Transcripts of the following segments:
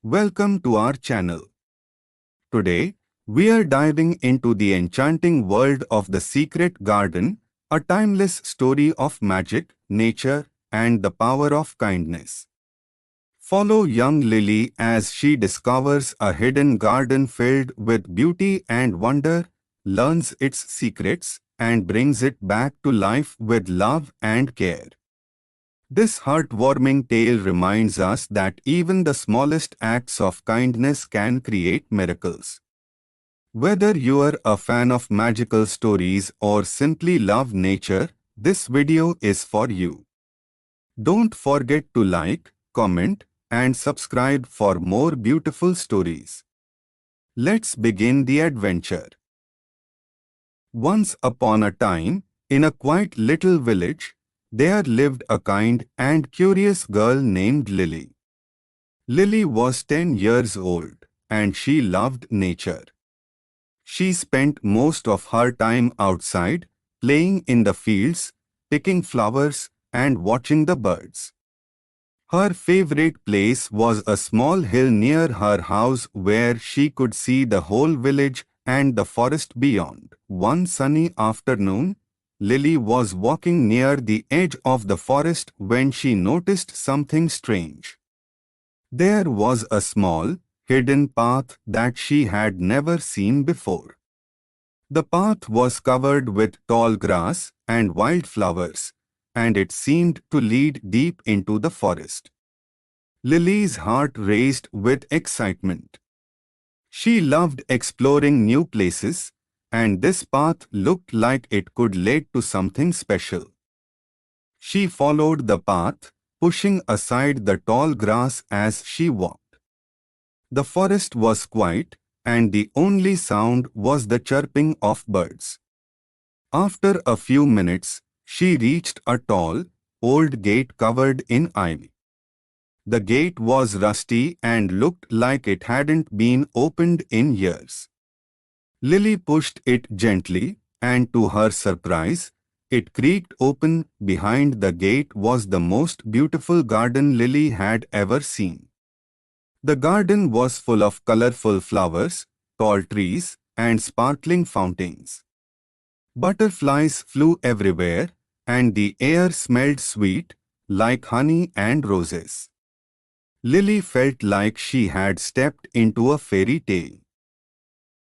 Welcome to our channel. Today, we are diving into the enchanting world of the Secret Garden, a timeless story of magic, nature, and the power of kindness. Follow young Lily as she discovers a hidden garden filled with beauty and wonder, learns its secrets, and brings it back to life with love and care. This heartwarming tale reminds us that even the smallest acts of kindness can create miracles. Whether you are a fan of magical stories or simply love nature, this video is for you. Don't forget to like, comment, and subscribe for more beautiful stories. Let's begin the adventure. Once upon a time, in a quiet little village, there lived a kind and curious girl named Lily. Lily was 10 years old, and she loved nature. She spent most of her time outside, playing in the fields, picking flowers, and watching the birds. Her favorite place was a small hill near her house where she could see the whole village and the forest beyond. One sunny afternoon, Lily was walking near the edge of the forest when she noticed something strange. There was a small, hidden path that she had never seen before. The path was covered with tall grass and wildflowers, and it seemed to lead deep into the forest. Lily's heart raced with excitement. She loved exploring new places, and this path looked like it could lead to something special. She followed the path, pushing aside the tall grass as she walked. The forest was quiet, and the only sound was the chirping of birds. After a few minutes, she reached a tall, old gate covered in ivy. The gate was rusty and looked like it hadn't been opened in years. Lily pushed it gently, and to her surprise, it creaked open. Behind the gate was the most beautiful garden Lily had ever seen. The garden was full of colorful flowers, tall trees, and sparkling fountains. Butterflies flew everywhere, and the air smelled sweet, like honey and roses. Lily felt like she had stepped into a fairy tale.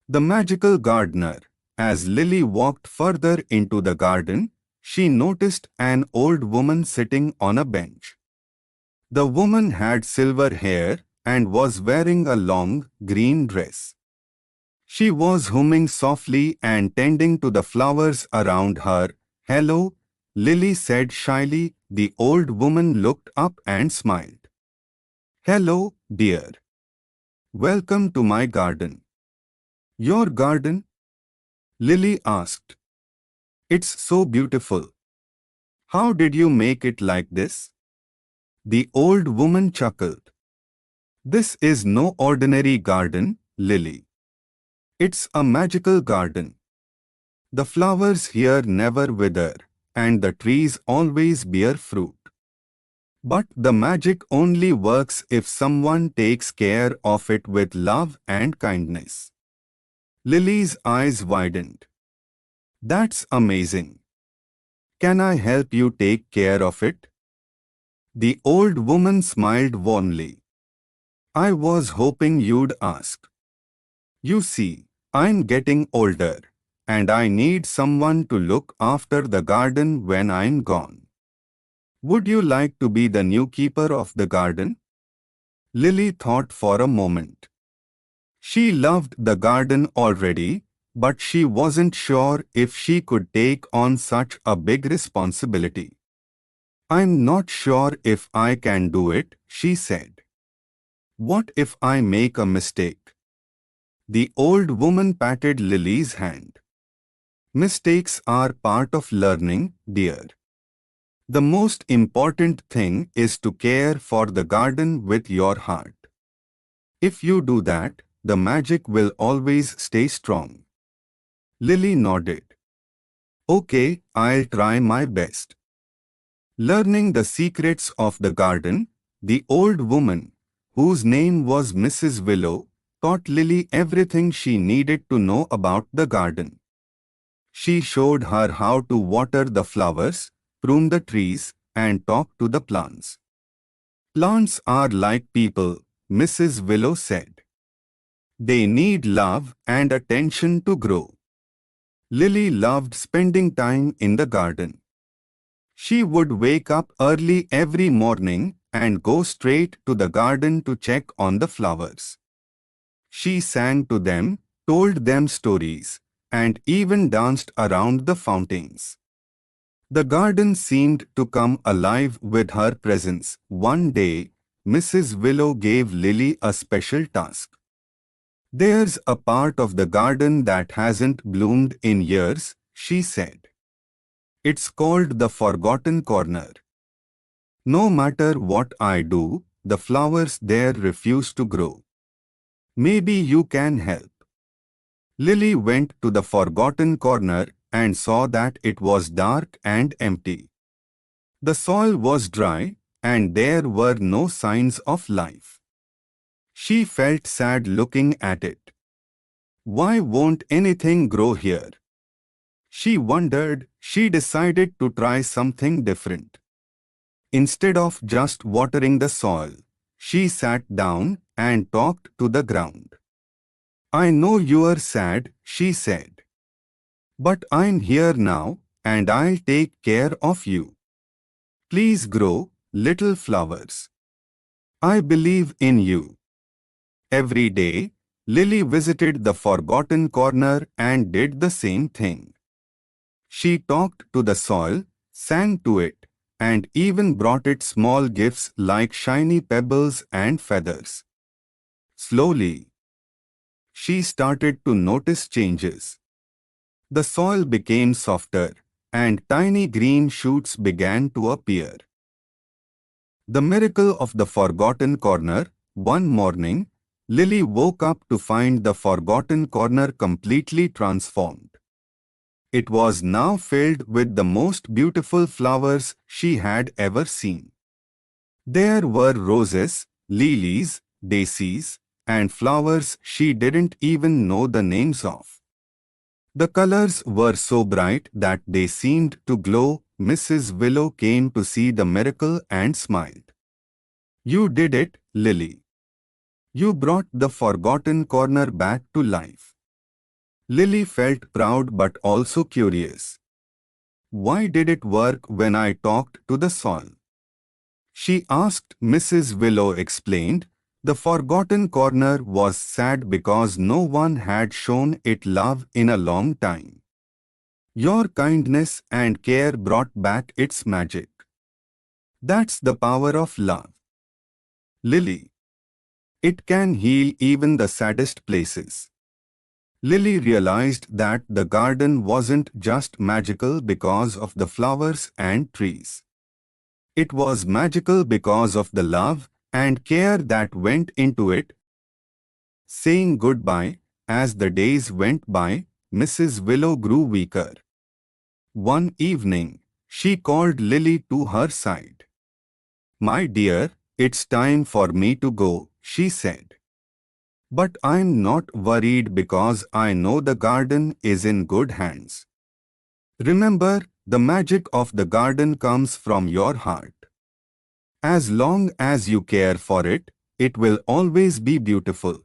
The magical gardener. As Lily walked further into the garden, she noticed an old woman sitting on a bench. The woman had silver hair and was wearing a long, green dress. She was humming softly and tending to the flowers around her. "Hello," Lily said shyly. The old woman looked up and smiled. "Hello, dear. Welcome to my garden." "Your garden?" Lily asked. "It's so beautiful. How did you make it like this?" The old woman chuckled. "This is no ordinary garden, Lily. It's a magical garden. The flowers here never wither, and the trees always bear fruit. But the magic only works if someone takes care of it with love and kindness." Lily's eyes widened. "That's amazing. Can I help you take care of it?" The old woman smiled warmly. "I was hoping you'd ask. You see, I'm getting older, and I need someone to look after the garden when I'm gone. Would you like to be the new keeper of the garden?" Lily thought for a moment. She loved the garden already, but she wasn't sure if she could take on such a big responsibility. "I'm not sure if I can do it," she said. "What if I make a mistake?" The old woman patted Lily's hand. "Mistakes are part of learning, dear. The most important thing is to care for the garden with your heart. If you do that, the magic will always stay strong." Lily nodded. "Okay, I'll try my best." Learning the secrets of the garden, the old woman, whose name was Mrs. Willow, taught Lily everything she needed to know about the garden. She showed her how to water the flowers, prune the trees, and talk to the plants. Plants are like people, Mrs. Willow said. They need love and attention to grow. Lily loved spending time in the garden. She would wake up early every morning and go straight to the garden to check on the flowers. She sang to them, told them stories, and even danced around the fountains. The garden seemed to come alive with her presence. One day, Mrs. Willow gave Lily a special task. "There's a part of the garden that hasn't bloomed in years," she said. "It's called the Forgotten Corner. No matter what I do, the flowers there refuse to grow. Maybe you can help." Lily went to the Forgotten Corner and saw that it was dark and empty. The soil was dry, and there were no signs of life. She felt sad looking at it. Why won't anything grow here? She wondered. She decided to try something different. Instead of just watering the soil, she sat down and talked to the ground. "I know you're sad," she said. "But I'm here now, and I'll take care of you. Please grow, little flowers. I believe in you." Every day, Lily visited the Forgotten Corner and did the same thing. She talked to the soil, sang to it, and even brought it small gifts like shiny pebbles and feathers. Slowly, she started to notice changes. The soil became softer, and tiny green shoots began to appear. The miracle of the Forgotten Corner. One morning, Lily woke up to find the Forgotten Corner completely transformed. It was now filled with the most beautiful flowers she had ever seen. There were roses, lilies, daisies, and flowers she didn't even know the names of. The colors were so bright that they seemed to glow. Mrs. Willow came to see the miracle and smiled. "You did it, Lily. You brought the Forgotten Corner back to life." Lily felt proud but also curious. Why did it work when I talked to the soil? She asked. Mrs. Willow explained. The Forgotten Corner was sad because no one had shown it love in a long time. Your kindness and care brought back its magic. That's the power of love, Lily. It can heal even the saddest places. Lily realized that the garden wasn't just magical because of the flowers and trees. It was magical because of the love and care that went into it. Saying goodbye, as the days went by, Mrs. Willow grew weaker. One evening, she called Lily to her side. "My dear, it's time for me to go," she said. "But I'm not worried because I know the garden is in good hands. Remember, the magic of the garden comes from your heart. As long as you care for it, it will always be beautiful."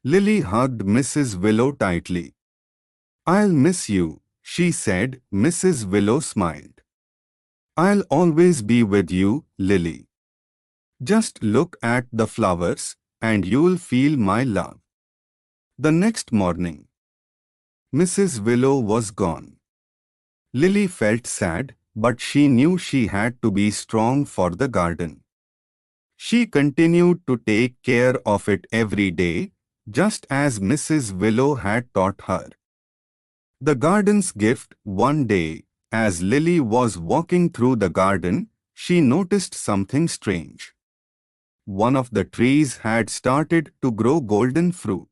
Lily hugged Mrs. Willow tightly. "I'll miss you," she said. Mrs. Willow smiled. "I'll always be with you, Lily. Just look at the flowers, and you'll feel my love." The next morning, Mrs. Willow was gone. Lily felt sad, but she knew she had to be strong for the garden. She continued to take care of it every day, just as Mrs. Willow had taught her. The garden's gift. One day, as Lily was walking through the garden, she noticed something strange. One of the trees had started to grow golden fruit.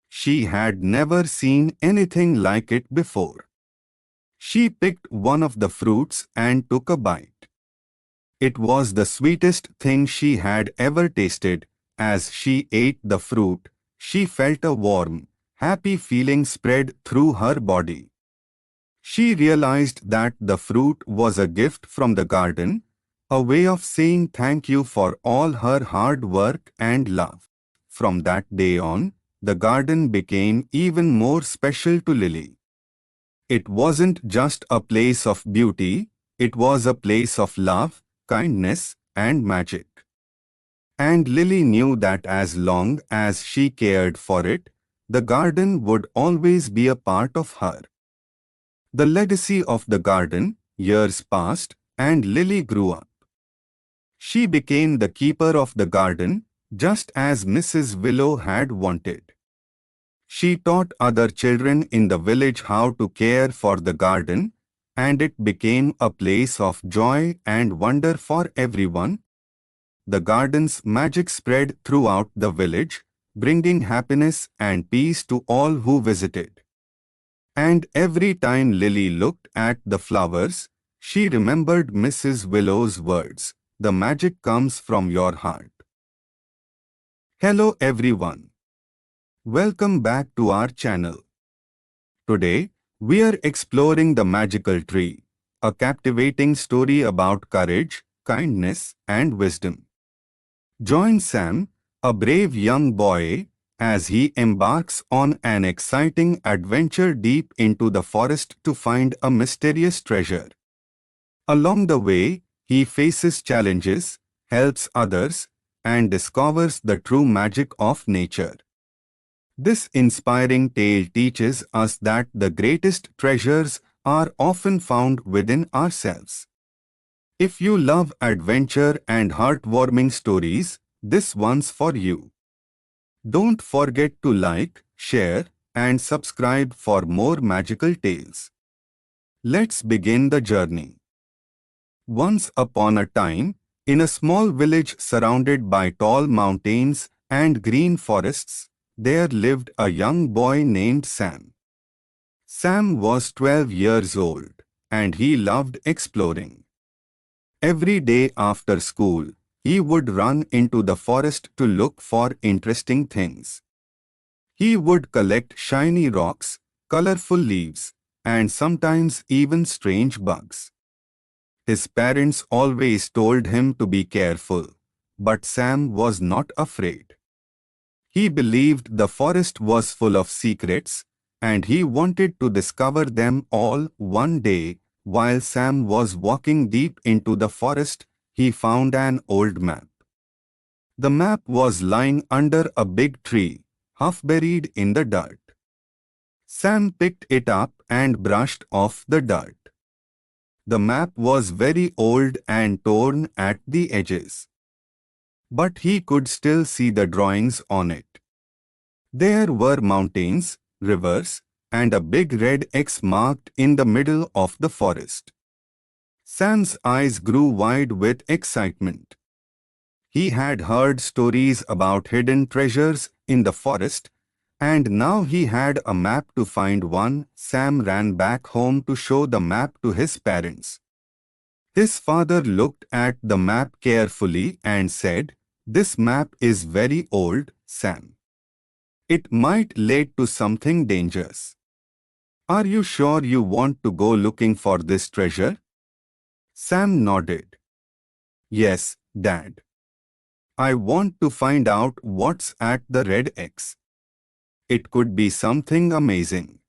She had never seen anything like it before. She picked one of the fruits and took a bite. It was the sweetest thing she had ever tasted. As she ate the fruit, she felt a warm, happy feeling spread through her body. She realized that the fruit was a gift from the garden, a way of saying thank you for all her hard work and love. From that day on, the garden became even more special to Lily. It wasn't just a place of beauty, it was a place of love, kindness, and magic. And Lily knew that as long as she cared for it, the garden would always be a part of her. The legacy of the garden, years passed, and Lily grew up. She became the keeper of the garden, just as Mrs. Willow had wanted. She taught other children in the village how to care for the garden, and it became a place of joy and wonder for everyone. The garden's magic spread throughout the village, bringing happiness and peace to all who visited. And every time Lily looked at the flowers, she remembered Mrs. Willow's words, "The magic comes from your heart." Hello everyone. Welcome back to our channel. Today, we are exploring the magical tree, a captivating story about courage, kindness, and wisdom. Join Sam, a brave young boy, as he embarks on an exciting adventure deep into the forest to find a mysterious treasure. Along the way, he faces challenges, helps others, and discovers the true magic of nature. This inspiring tale teaches us that the greatest treasures are often found within ourselves. If you love adventure and heartwarming stories, this one's for you. Don't forget to like, share, and subscribe for more magical tales. Let's begin the journey. Once upon a time, in a small village surrounded by tall mountains and green forests, there lived a young boy named Sam. Sam was 12 years old, and he loved exploring. Every day after school, he would run into the forest to look for interesting things. He would collect shiny rocks, colorful leaves, and sometimes even strange bugs. His parents always told him to be careful, but Sam was not afraid. He believed the forest was full of secrets, and he wanted to discover them all. One day, while Sam was walking deep into the forest, he found an old map. The map was lying under a big tree, half buried in the dirt. Sam picked it up and brushed off the dirt. The map was very old and torn at the edges, but he could still see the drawings on it. There were mountains, rivers, and a big red X marked in the middle of the forest. Sam's eyes grew wide with excitement. He had heard stories about hidden treasures in the forest, and now he had a map to find one. Sam ran back home to show the map to his parents. His father looked at the map carefully and said, "This map is very old, Sam. It might lead to something dangerous. Are you sure you want to go looking for this treasure?" Sam nodded. "Yes, Dad. I want to find out what's at the red X. It could be something amazing."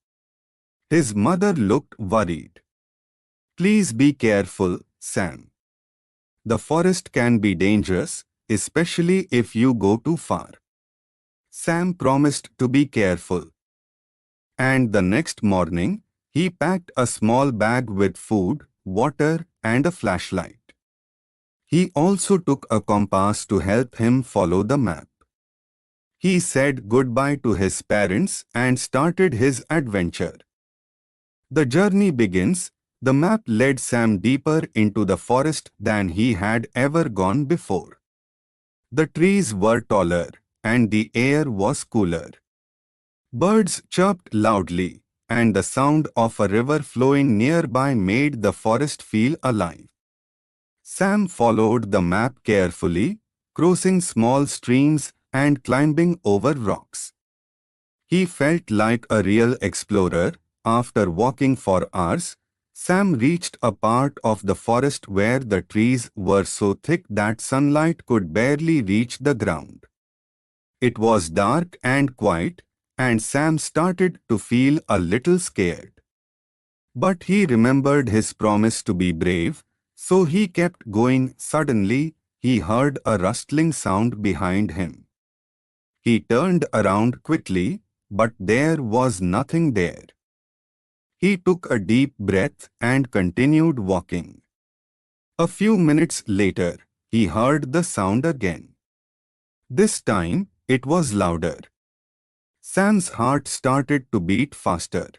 His mother looked worried. "Please be careful, Sam. The forest can be dangerous, especially if you go too far." Sam promised to be careful. And the next morning, he packed a small bag with food, water, and a flashlight. He also took a compass to help him follow the map. He said goodbye to his parents and started his adventure. The journey begins. The map led Sam deeper into the forest than he had ever gone before. The trees were taller, and the air was cooler. Birds chirped loudly, and the sound of a river flowing nearby made the forest feel alive. Sam followed the map carefully, crossing small streams and climbing over rocks. He felt like a real explorer. After walking for hours, Sam reached a part of the forest where the trees were so thick that sunlight could barely reach the ground. It was dark and quiet, and Sam started to feel a little scared. But he remembered his promise to be brave, so he kept going. Suddenly, he heard a rustling sound behind him. He turned around quickly, but there was nothing there. He took a deep breath and continued walking. A few minutes later, he heard the sound again. This time, it was louder. Sam's heart started to beat faster.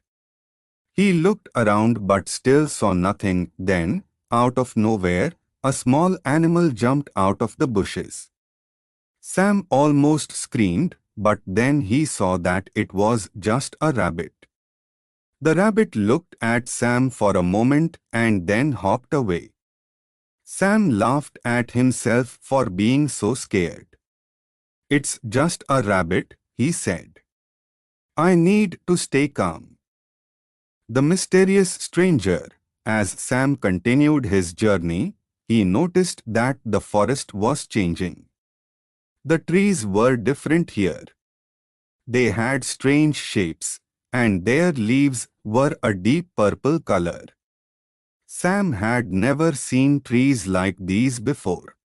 He looked around but still saw nothing. Then, out of nowhere, a small animal jumped out of the bushes. Sam almost screamed, but then he saw that it was just a rabbit. The rabbit looked at Sam for a moment and then hopped away. Sam laughed at himself for being so scared. "It's just a rabbit," he said. "I need to stay calm." The mysterious stranger. As Sam continued his journey, he noticed that the forest was changing. The trees were different here. They had strange shapes, and their leaves were a deep purple color. Sam had never seen trees like these before.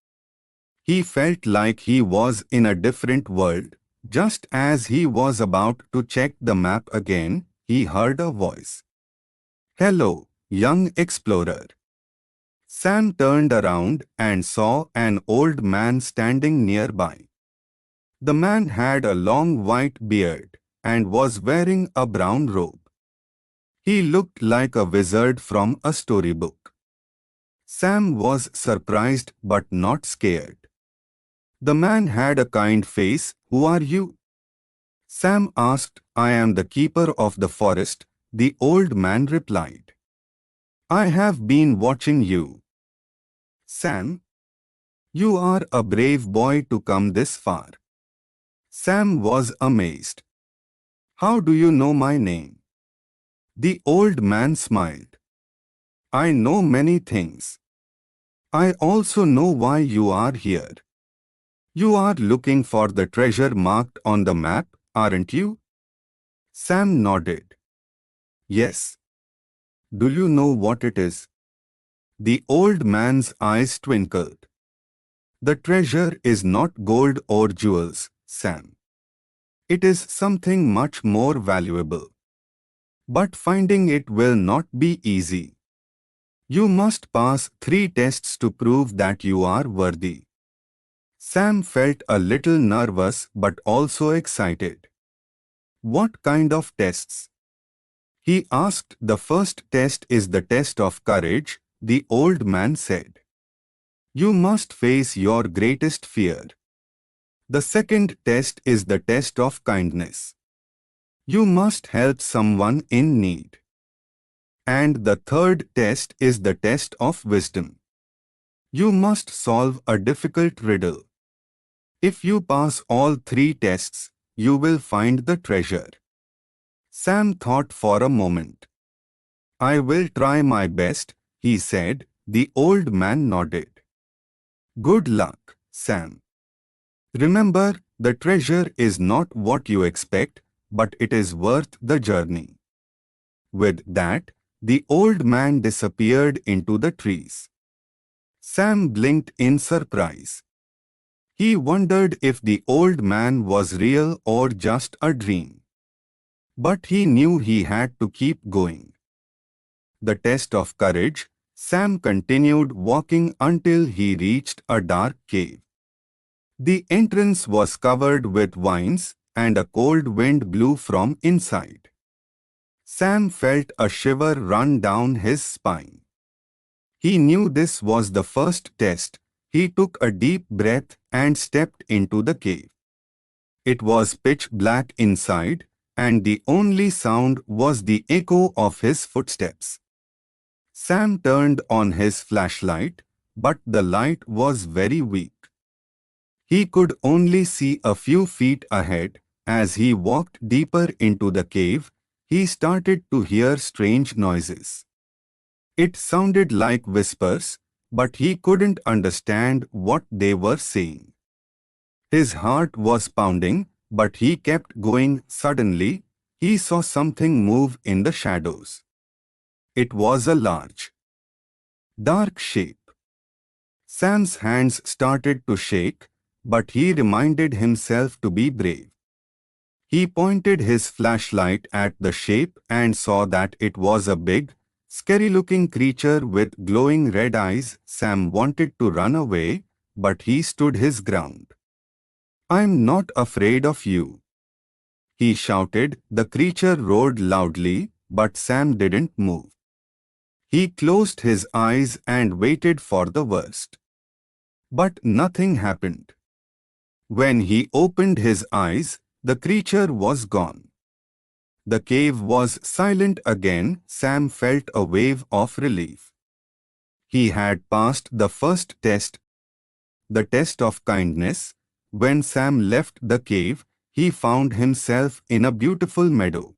He felt like he was in a different world. Just as he was about to check the map again, he heard a voice. "Hello, young explorer." Sam turned around and saw an old man standing nearby. The man had a long white beard and was wearing a brown robe. He looked like a wizard from a storybook. Sam was surprised but not scared. The man had a kind face. "Who are you?" Sam asked. "I am the keeper of the forest," the old man replied. "I have been watching you." "Sam, you are a brave boy to come this far." Sam was amazed. "How do you know my name?" The old man smiled. "I know many things. I also know why you are here. You are looking for the treasure marked on the map, aren't you?" Sam nodded. "Yes." "Do you know what it is?" The old man's eyes twinkled. "The treasure is not gold or jewels, Sam. It is something much more valuable. But finding it will not be easy. You must pass 3 tests to prove that you are worthy." Sam felt a little nervous but also excited. "What kind of tests?" he asked. "The first test is the test of courage," the old man said. "You must face your greatest fear. The second test is the test of kindness. You must help someone in need. And the third test is the test of wisdom. You must solve a difficult riddle. If you pass all 3 tests, you will find the treasure." Sam thought for a moment. "I will try my best," he said. The old man nodded. "Good luck, Sam. Remember, the treasure is not what you expect, but it is worth the journey." With that, the old man disappeared into the trees. Sam blinked in surprise. He wondered if the old man was real or just a dream. But he knew he had to keep going. The test of courage. Sam continued walking until he reached a dark cave. The entrance was covered with vines, and a cold wind blew from inside. Sam felt a shiver run down his spine. He knew this was the first test. He took a deep breath and stepped into the cave. It was pitch black inside, and the only sound was the echo of his footsteps. Sam turned on his flashlight, but the light was very weak. He could only see a few feet ahead. As he walked deeper into the cave, he started to hear strange noises. It sounded like whispers, but he couldn't understand what they were saying. His heart was pounding, but he kept going. Suddenly, he saw something move in the shadows. It was a large, dark shape. Sam's hands started to shake, but he reminded himself to be brave. He pointed his flashlight at the shape and saw that it was a big, scary-looking creature with glowing red eyes. Sam wanted to run away, but he stood his ground. "I'm not afraid of you," he shouted. The creature roared loudly, but Sam didn't move. He closed his eyes and waited for the worst. But nothing happened. When he opened his eyes, the creature was gone. The cave was silent again. Sam felt a wave of relief. He had passed the first test, the test of kindness. When Sam left the cave, he found himself in a beautiful meadow.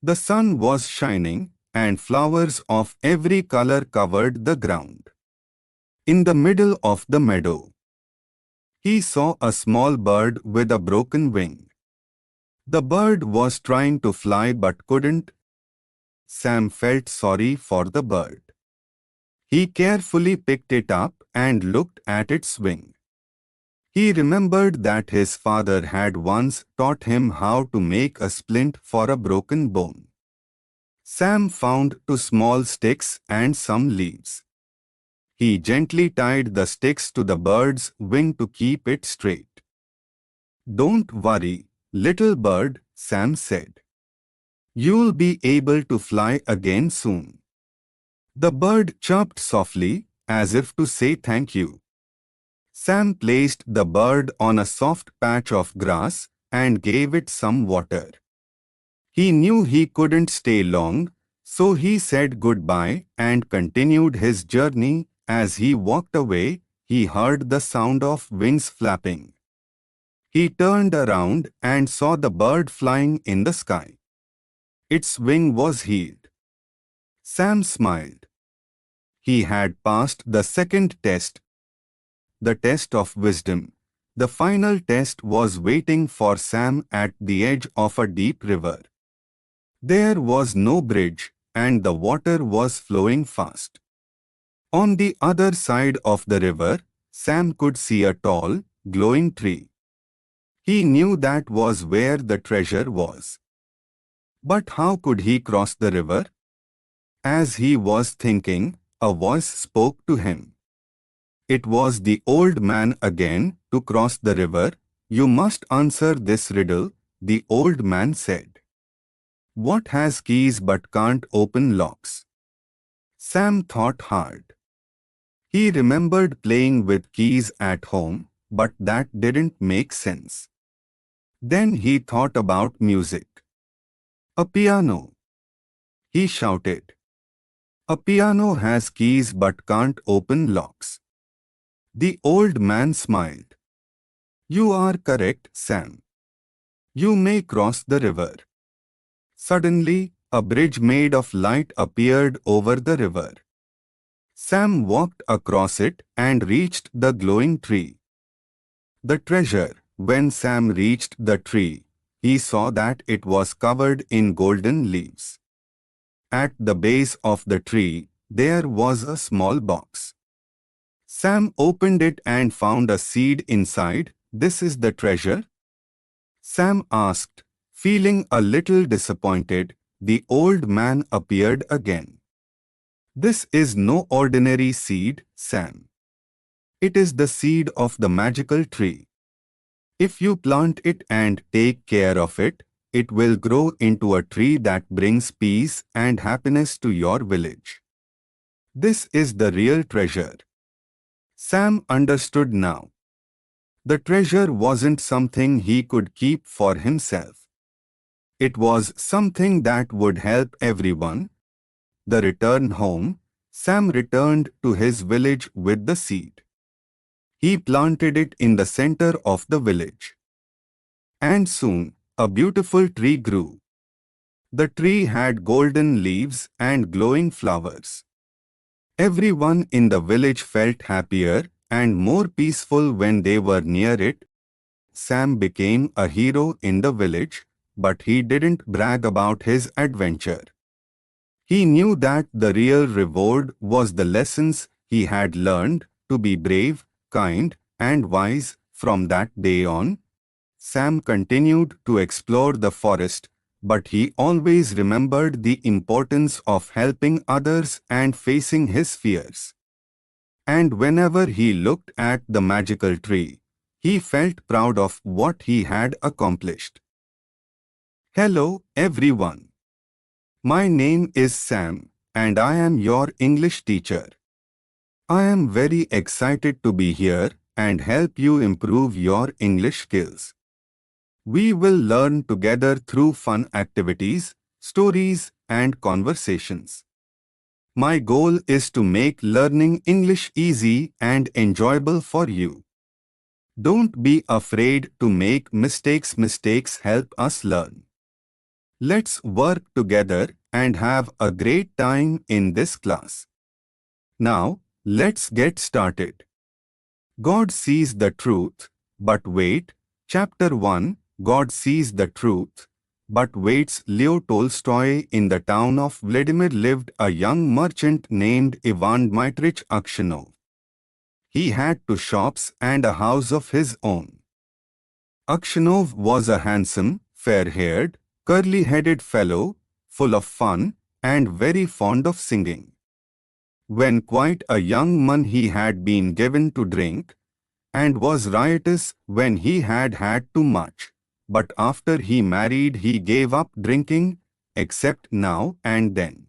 The sun was shining, and flowers of every color covered the ground. In the middle of the meadow, he saw a small bird with a broken wing. The bird was trying to fly but couldn't. Sam felt sorry for the bird. He carefully picked it up and looked at its wing. He remembered that his father had once taught him how to make a splint for a broken bone. Sam found 2 small sticks and some leaves. He gently tied the sticks to the bird's wing to keep it straight. "Don't worry, little bird," Sam said. "You'll be able to fly again soon." The bird chirped softly, as if to say thank you. Sam placed the bird on a soft patch of grass and gave it some water. He knew he couldn't stay long, so he said goodbye and continued his journey. As he walked away, he heard the sound of wings flapping. He turned around and saw the bird flying in the sky. Its wing was healed. Sam smiled. He had passed the second test, the test of wisdom. The final test was waiting for Sam at the edge of a deep river. There was no bridge, and the water was flowing fast. On the other side of the river, Sam could see a tall, glowing tree. He knew that was where the treasure was. But how could he cross the river? As he was thinking, a voice spoke to him. It was the old man again. "To cross the river, you must answer this riddle," the old man said. "What has keys but can't open locks?" Sam thought hard. He remembered playing with keys at home, but that didn't make sense. Then he thought about music. "A piano!" he shouted. "A piano has keys but can't open locks." The old man smiled. "You are correct, Sam. You may cross the river." Suddenly, a bridge made of light appeared over the river. Sam walked across it and reached the glowing tree. The treasure. When Sam reached the tree, he saw that it was covered in golden leaves. At the base of the tree, there was a small box. Sam opened it and found a seed inside. "This is the treasure?" Sam asked, feeling a little disappointed. The old man appeared again. "This is no ordinary seed, Sam. It is the seed of the magical tree. If you plant it and take care of it, it will grow into a tree that brings peace and happiness to your village. This is the real treasure." Sam understood now. The treasure wasn't something he could keep for himself. It was something that would help everyone. The return home, Sam returned to his village with the seed. He planted it in the center of the village. And soon, a beautiful tree grew. The tree had golden leaves and glowing flowers. Everyone in the village felt happier and more peaceful when they were near it. Sam became a hero in the village, but he didn't brag about his adventure. He knew that the real reward was the lessons he had learned to be brave, kind, and wise. From that day on, Sam continued to explore the forest, but he always remembered the importance of helping others and facing his fears. And whenever he looked at the magical tree, he felt proud of what he had accomplished. Hello, everyone. My name is Sam, and I am your English teacher. I am very excited to be here and help you improve your English skills. We will learn together through fun activities, stories, and conversations. My goal is to make learning English easy and enjoyable for you. Don't be afraid to make mistakes. Mistakes help us learn. Let's work together and have a great time in this class. Now, let's get started. God sees the truth, but wait. Chapter 1, God sees the truth, but waits. Leo Tolstoy. In the town of Vladimir lived a young merchant named Ivan Dmitrich Akshanov. He had two shops and a house of his own. Akshanov was a handsome, fair-haired, curly-headed fellow, full of fun and very fond of singing. When quite a young man he had been given to drink and was riotous when he had had too much. But after he married he gave up drinking, except now and then.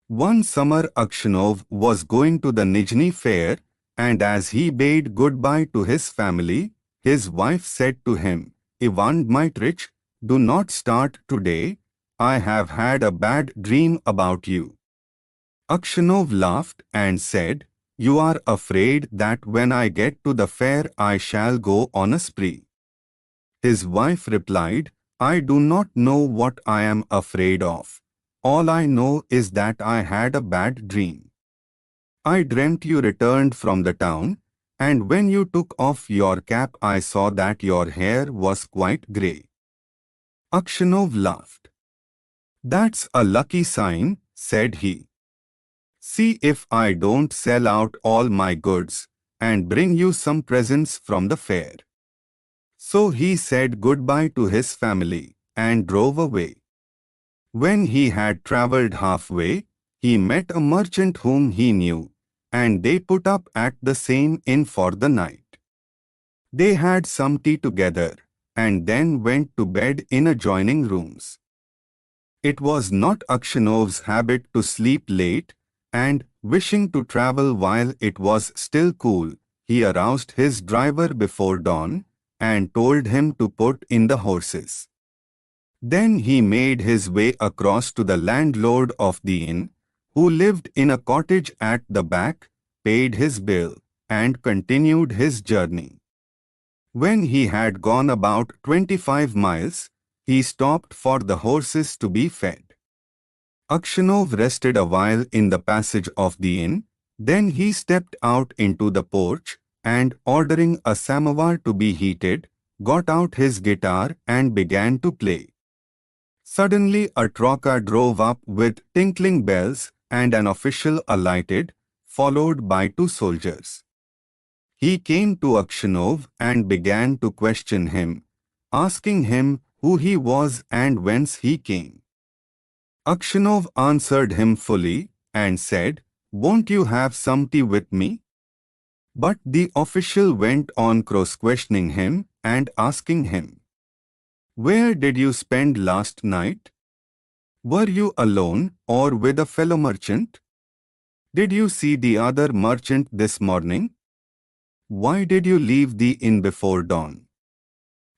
One summer Akshanov was going to the Nizhny fair, and as he bade goodbye to his family, his wife said to him, Ivan Dmitrich, do not start today. I have had a bad dream about you. Akshanov laughed and said, You are afraid that when I get to the fair I shall go on a spree. His wife replied, I do not know what I am afraid of. All I know is that I had a bad dream. I dreamt you returned from the town, and when you took off your cap I saw that your hair was quite grey. Akshanov laughed. That's a lucky sign, said he. See if I don't sell out all my goods and bring you some presents from the fair. So he said goodbye to his family and drove away. When he had travelled halfway, he met a merchant whom he knew, and they put up at the same inn for the night. They had some tea together, and then went to bed in adjoining rooms. It was not Akshanov's habit to sleep late, and, wishing to travel while it was still cool, he aroused his driver before dawn, and told him to put in the horses. Then he made his way across to the landlord of the inn, who lived in a cottage at the back, paid his bill, and continued his journey. When he had gone about 25 miles, he stopped for the horses to be fed. Akshanov rested a while in the passage of the inn, then he stepped out into the porch, and ordering a samovar to be heated, got out his guitar and began to play. Suddenly a troika drove up with tinkling bells, and an official alighted, followed by two soldiers. He came to Akshanov and began to question him, asking him who he was and whence he came. Akshanov answered him fully and said, Won't you have some tea with me? But the official went on cross-questioning him and asking him, Where did you spend last night? Were you alone or with a fellow merchant? Did you see the other merchant this morning? Why did you leave the inn before dawn?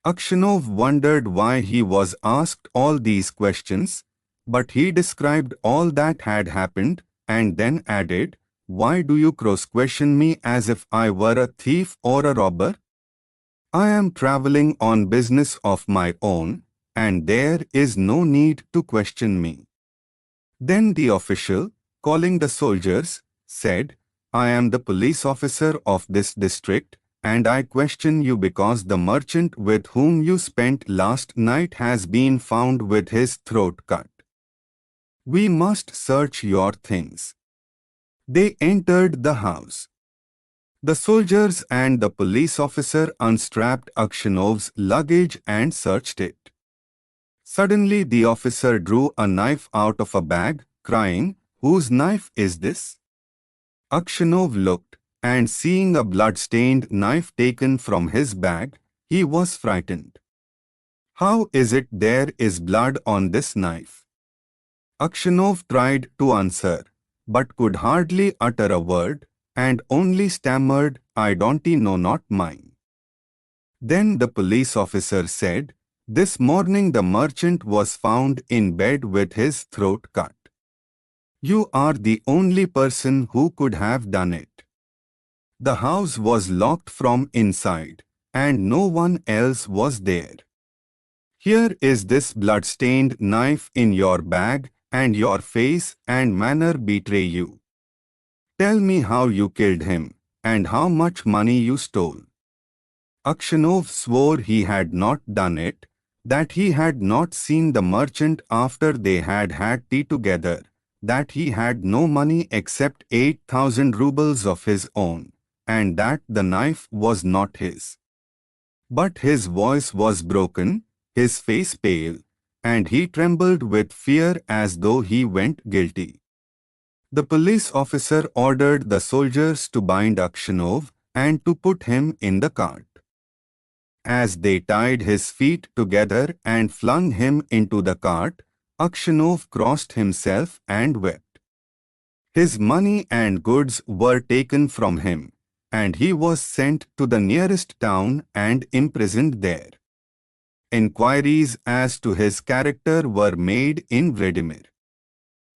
Akshanov wondered why he was asked all these questions, but he described all that had happened, and then added, "Why do you cross-question me as if I were a thief or a robber? I am traveling on business of my own, and there is no need to question me." Then the official, calling the soldiers, said, "I am the police officer of this district, and I question you because the merchant with whom you spent last night has been found with his throat cut. We must search your things." They entered the house. The soldiers and the police officer unstrapped Akshanov's luggage and searched it. Suddenly the officer drew a knife out of a bag, crying, "Whose knife is this?" Akshanov looked, and seeing a blood-stained knife taken from his bag, he was frightened. "How is it there is blood on this knife?" Akshanov tried to answer, but could hardly utter a word, and only stammered, "I don't know, not mine." Then the police officer said, "This morning the merchant was found in bed with his throat cut. You are the only person who could have done it. The house was locked from inside, and no one else was there. Here is this blood-stained knife in your bag, and your face and manner betray you. Tell me how you killed him, and how much money you stole." Akshanov swore he had not done it, that he had not seen the merchant after they had had tea together, that he had no money except 8,000 rubles of his own, and that the knife was not his. But his voice was broken, his face pale, and he trembled with fear as though he went guilty. The police officer ordered the soldiers to bind Akshanov and to put him in the cart. As they tied his feet together and flung him into the cart, Akshanov crossed himself and wept. His money and goods were taken from him, and he was sent to the nearest town and imprisoned there. Inquiries as to his character were made in Vladimir.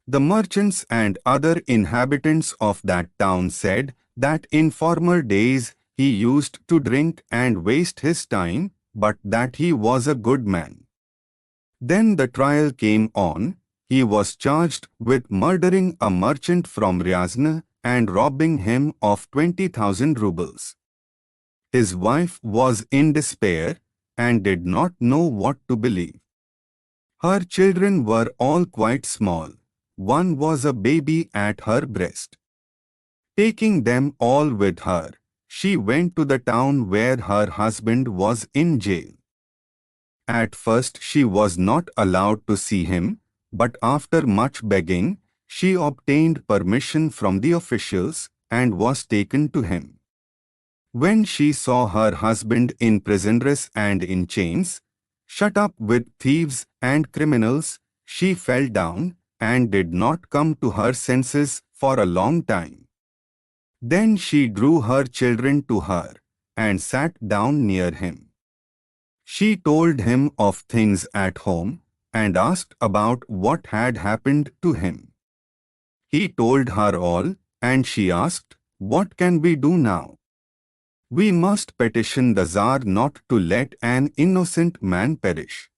The merchants and other inhabitants of that town said that in former days he used to drink and waste his time, but that he was a good man. Then the trial came on. He was charged with murdering a merchant from Ryazan and robbing him of 20,000 rubles. His wife was in despair and did not know what to believe. Her children were all quite small. One was a baby at her breast. Taking them all with her, she went to the town where her husband was in jail. At first she was not allowed to see him, but after much begging, she obtained permission from the officials and was taken to him. When she saw her husband in prison dress and in chains, shut up with thieves and criminals, she fell down and did not come to her senses for a long time. Then she drew her children to her and sat down near him. She told him of things at home and asked about what had happened to him. He told her all, and she asked, "What can we do now? We must petition the Tsar not to let an innocent man perish."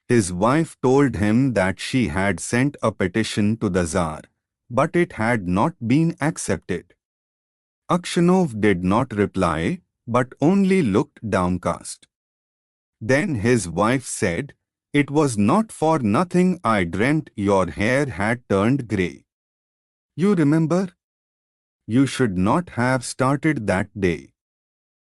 His wife told him that she had sent a petition to the Tsar, but it had not been accepted. Akshanov did not reply, but only looked downcast. Then his wife said, "It was not for nothing I dreamt your hair had turned grey. You remember? You should not have started that day."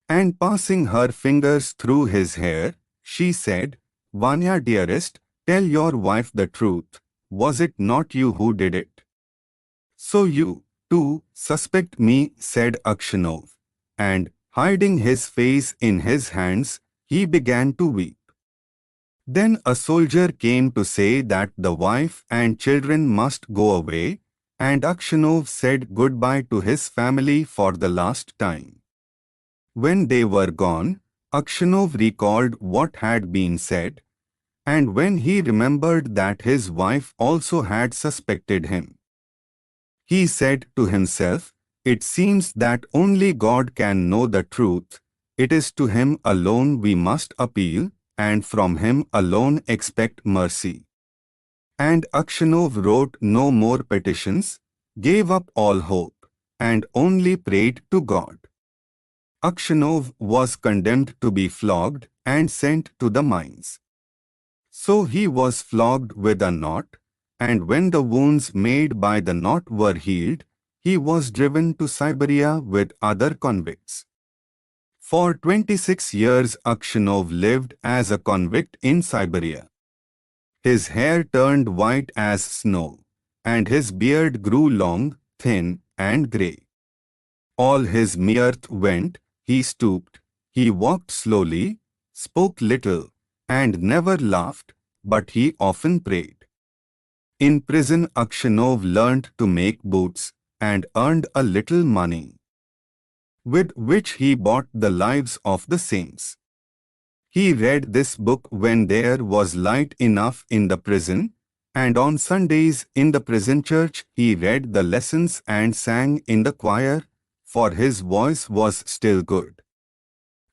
And passing her fingers through his hair, she said, "Vanya dearest, tell your wife the truth. Was it not you who did it?" "So you, too, suspect me," said Akshanov, and, hiding his face in his hands, he began to weep. Then a soldier came to say that the wife and children must go away, and Akshanov said goodbye to his family for the last time. When they were gone, Akshanov recalled what had been said, and when he remembered that his wife also had suspected him, He said to himself, "It seems that only God can know the truth. It is to Him alone we must appeal, and from Him alone expect mercy." And Akshanov wrote no more petitions, gave up all hope, and only prayed to God. Akshanov was condemned to be flogged and sent to the mines. So he was flogged with a knot, and when the wounds made by the knot were healed, he was driven to Siberia with other convicts. For 26 years Akshanov lived as a convict in Siberia. His hair turned white as snow, and his beard grew long, thin, and grey. All his mirth went, he stooped, he walked slowly, spoke little, and never laughed, but he often prayed. In prison Akshanov learnt to make boots and earned a little money, with which he bought the lives of the saints. He read this book when there was light enough in the prison, and on Sundays in the prison church he read the lessons and sang in the choir, for his voice was still good.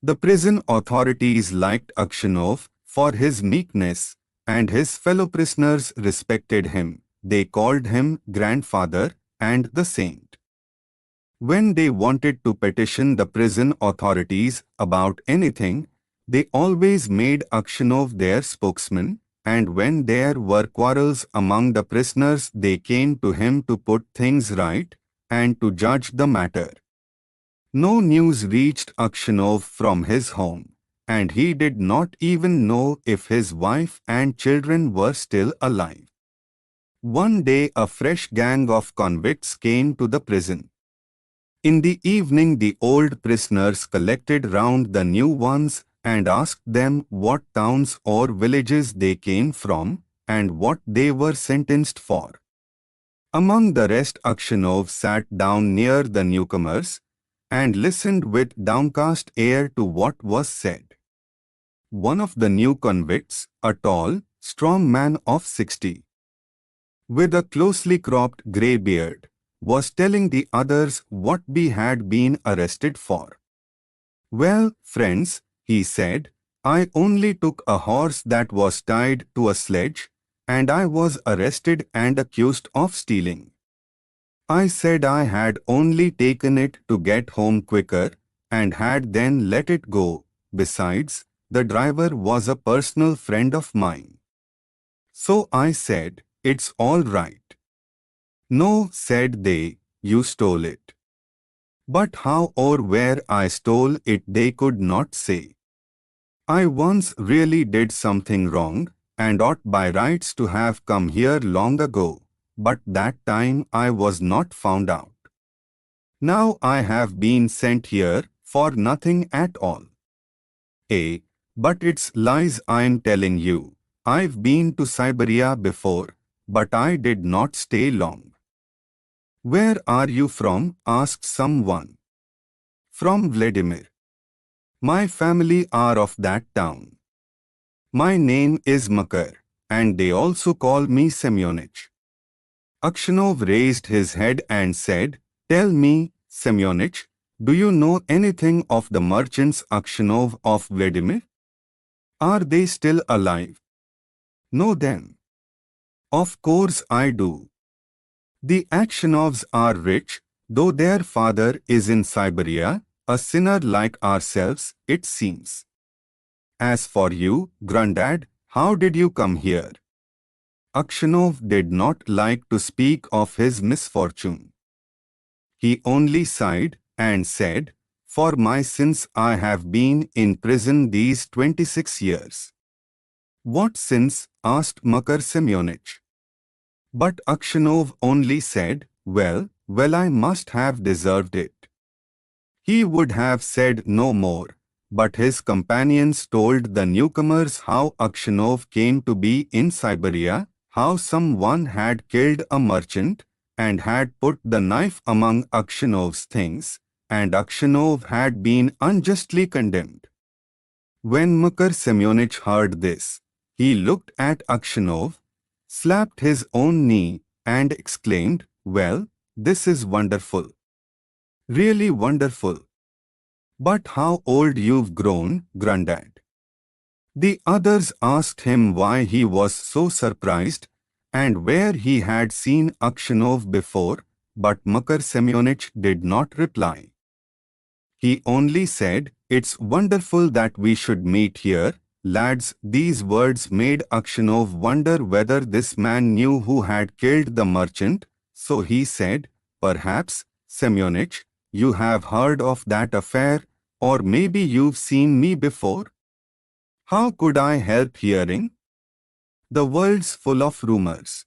The prison authorities liked Akshanov for his meekness, and his fellow prisoners respected him. They called him grandfather and the saint. When they wanted to petition the prison authorities about anything, they always made Akshanov their spokesman, and when there were quarrels among the prisoners they came to him to put things right and to judge the matter. No news reached Akshanov from his home, and he did not even know if his wife and children were still alive. One day a fresh gang of convicts came to the prison. In the evening the old prisoners collected round the new ones and asked them what towns or villages they came from and what they were sentenced for. Among the rest Akshanov sat down near the newcomers and listened with downcast air to what was said. One of the new convicts, a tall, strong man of 60, with a closely cropped grey beard, was telling the others what he had been arrested for. "Well, friends," he said, "I only took a horse that was tied to a sledge, and I was arrested and accused of stealing. I said I had only taken it to get home quicker, and had then let it go. Besides, the driver was a personal friend of mine. So I said, 'It's all right.' 'No,' said they, 'you stole it.' But how or where I stole it they could not say. I once really did something wrong, and ought by rights to have come here long ago, but that time I was not found out. Now I have been sent here for nothing at all. But it's lies I'm telling you. I've been to Siberia before, but I did not stay long." "Where are you from?" asked someone. "From Vladimir. My family are of that town. My name is Makar, and they also call me Semyonich." Akshanov raised his head and said, "Tell me, Semyonich, do you know anything of the merchants Akshanov of Vladimir? Are they still alive?" "Know them?" "Of course I do. The Akshanovs are rich, though their father is in Siberia, a sinner like ourselves, it seems. As for you, Grandad, how did you come here?" Akshanov did not like to speak of his misfortune. He only sighed and said, "For my sins I have been in prison these 26 years." "What sins?" asked Makar Semyonich. But Akshanov only said, well, I must have deserved it." He would have said no more, but his companions told the newcomers how Akshanov came to be in Siberia, how someone had killed a merchant and had put the knife among Akshanov's things, and Akshanov had been unjustly condemned. When Makar Semyonich heard this, he looked at Akshanov, slapped his own knee, and exclaimed, "Well, this is wonderful. Really wonderful. But how old you've grown, Grandad. The others asked him why he was so surprised and where he had seen Akshanov before, but Makar Semyonich did not reply. He only said, "It's wonderful that we should meet here, lads." These words made Akshanov wonder whether this man knew who had killed the merchant, so he said, "Perhaps, Semyonich, you have heard of that affair, or maybe you've seen me before?" "How could I help hearing? The world's full of rumors.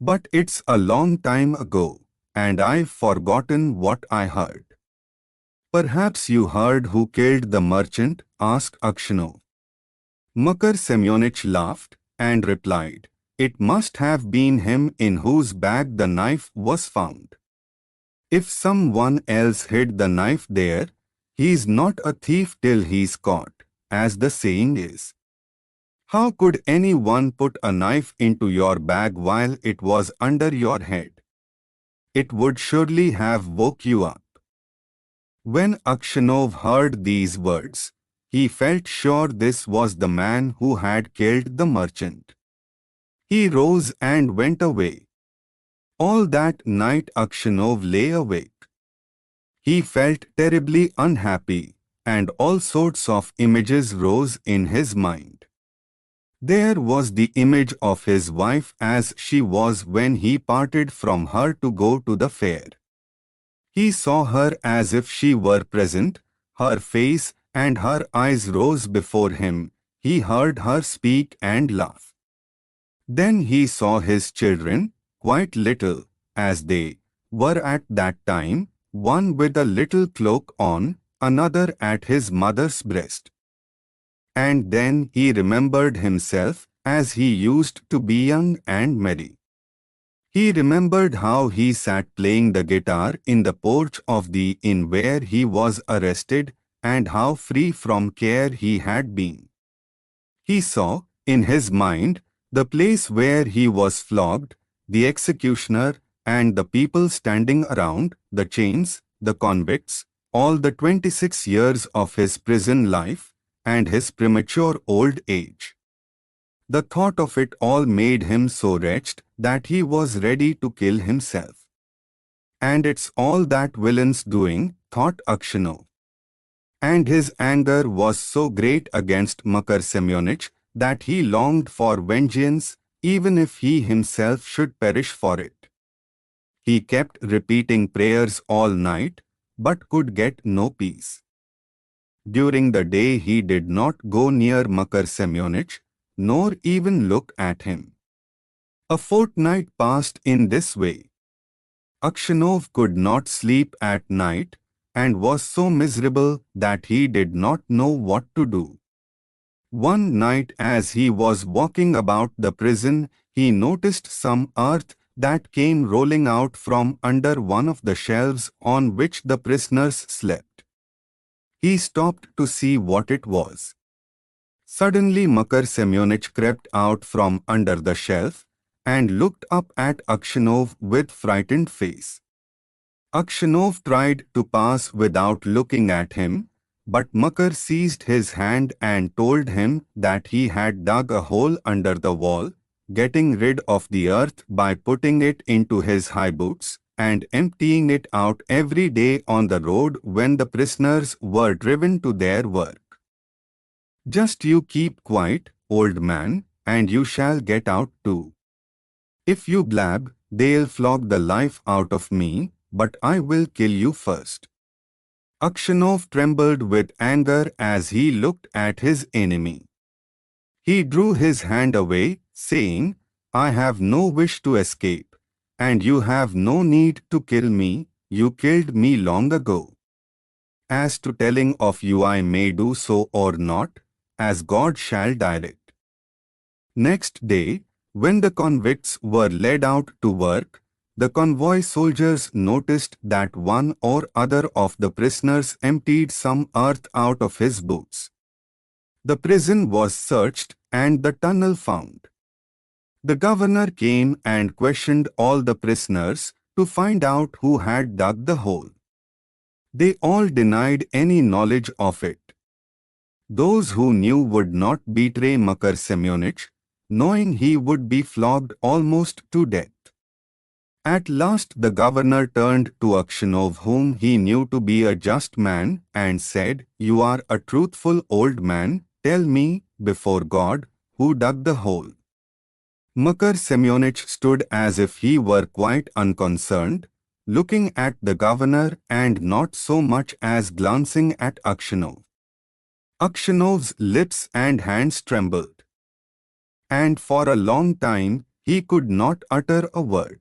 But it's a long time ago, and I've forgotten what I heard." "Perhaps you heard who killed the merchant?" asked Akshanov. Makar Semyonich laughed and replied, "It must have been him in whose bag the knife was found. If someone else hid the knife there, he's not a thief till he's caught, as the saying is. How could anyone put a knife into your bag while it was under your head? It would surely have woke you up." When Akshanov heard these words, he felt sure this was the man who had killed the merchant. He rose and went away. All that night Akshanov lay awake. He felt terribly unhappy, and all sorts of images rose in his mind. There was the image of his wife as she was when he parted from her to go to the fair. He saw her as if she were present, her face and her eyes rose before him. He heard her speak and laugh. Then he saw his children, quite little, as they were at that time, one with a little cloak on, another at his mother's breast. And then he remembered himself as he used to be young and merry. He remembered how he sat playing the guitar in the porch of the inn where he was arrested, and how free from care he had been. He saw, in his mind, the place where he was flogged, the executioner, and the people standing around, the chains, the convicts, all the 26 years of his prison life, and his premature old age. The thought of it all made him so wretched that he was ready to kill himself. "And it's all that villain's doing," thought Akshanov. And his anger was so great against Makar Semyonich that he longed for vengeance, even if he himself should perish for it. He kept repeating prayers all night, but could get no peace. During the day he did not go near Makar Semyonich, nor even look at him. A fortnight passed in this way. Akshanov could not sleep at night, and was so miserable that he did not know what to do. One night as he was walking about the prison, he noticed some earth that came rolling out from under one of the shelves on which the prisoners slept. He stopped to see what it was. Suddenly Makar Semyonich crept out from under the shelf and looked up at Akshanov with frightened face. Akshanov tried to pass without looking at him, but Makar seized his hand and told him that he had dug a hole under the wall, getting rid of the earth by putting it into his high boots and emptying it out every day on the road when the prisoners were driven to their work. "Just you keep quiet, old man, and you shall get out too. If you blab, they'll flog the life out of me, but I will kill you first." Akshanov trembled with anger as he looked at his enemy. He drew his hand away, saying, "I have no wish to escape, and you have no need to kill me. You killed me long ago. As to telling of you, I may do so or not, as God shall direct." Next day, when the convicts were led out to work, the convoy soldiers noticed that one or other of the prisoners emptied some earth out of his boots. The prison was searched and the tunnel found. The governor came and questioned all the prisoners, to find out who had dug the hole. They all denied any knowledge of it. Those who knew would not betray Makar Semyonich, knowing he would be flogged almost to death. At last the governor turned to Akshanov, whom he knew to be a just man, and said, "You are a truthful old man. Tell me, before God, who dug the hole." Makar Semyonich stood as if he were quite unconcerned, looking at the governor and not so much as glancing at Akshanov. Akshanov's lips and hands trembled, and for a long time he could not utter a word.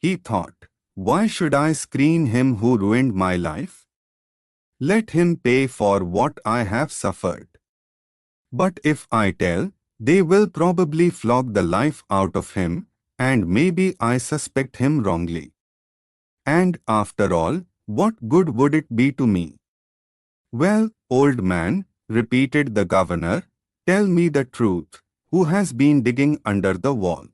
He thought, "Why should I screen him who ruined my life? Let him pay for what I have suffered. But if I tell, they will probably flog the life out of him, and maybe I suspect him wrongly. And after all, what good would it be to me?" "Well, old man," repeated the governor, "tell me the truth. Who has been digging under the wall?"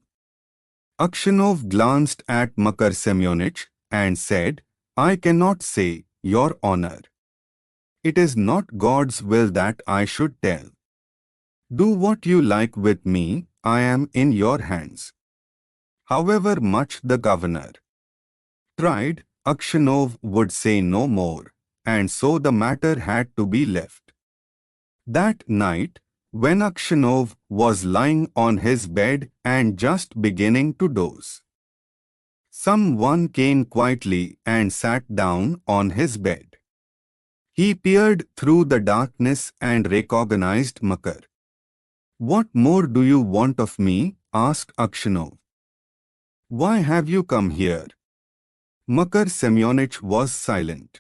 Akshanov glanced at Makar Semyonich and said, "I cannot say, Your Honor. It is not God's will that I should tell. Do what you like with me, I am in your hands." However much the governor tried, Akshanov would say no more, and so the matter had to be left. That night, when Akshanov was lying on his bed and just beginning to doze, someone came quietly and sat down on his bed. He peered through the darkness and recognized Makar. "What more do you want of me?" asked Akshanov. "Why have you come here?" Makar Semyonich was silent.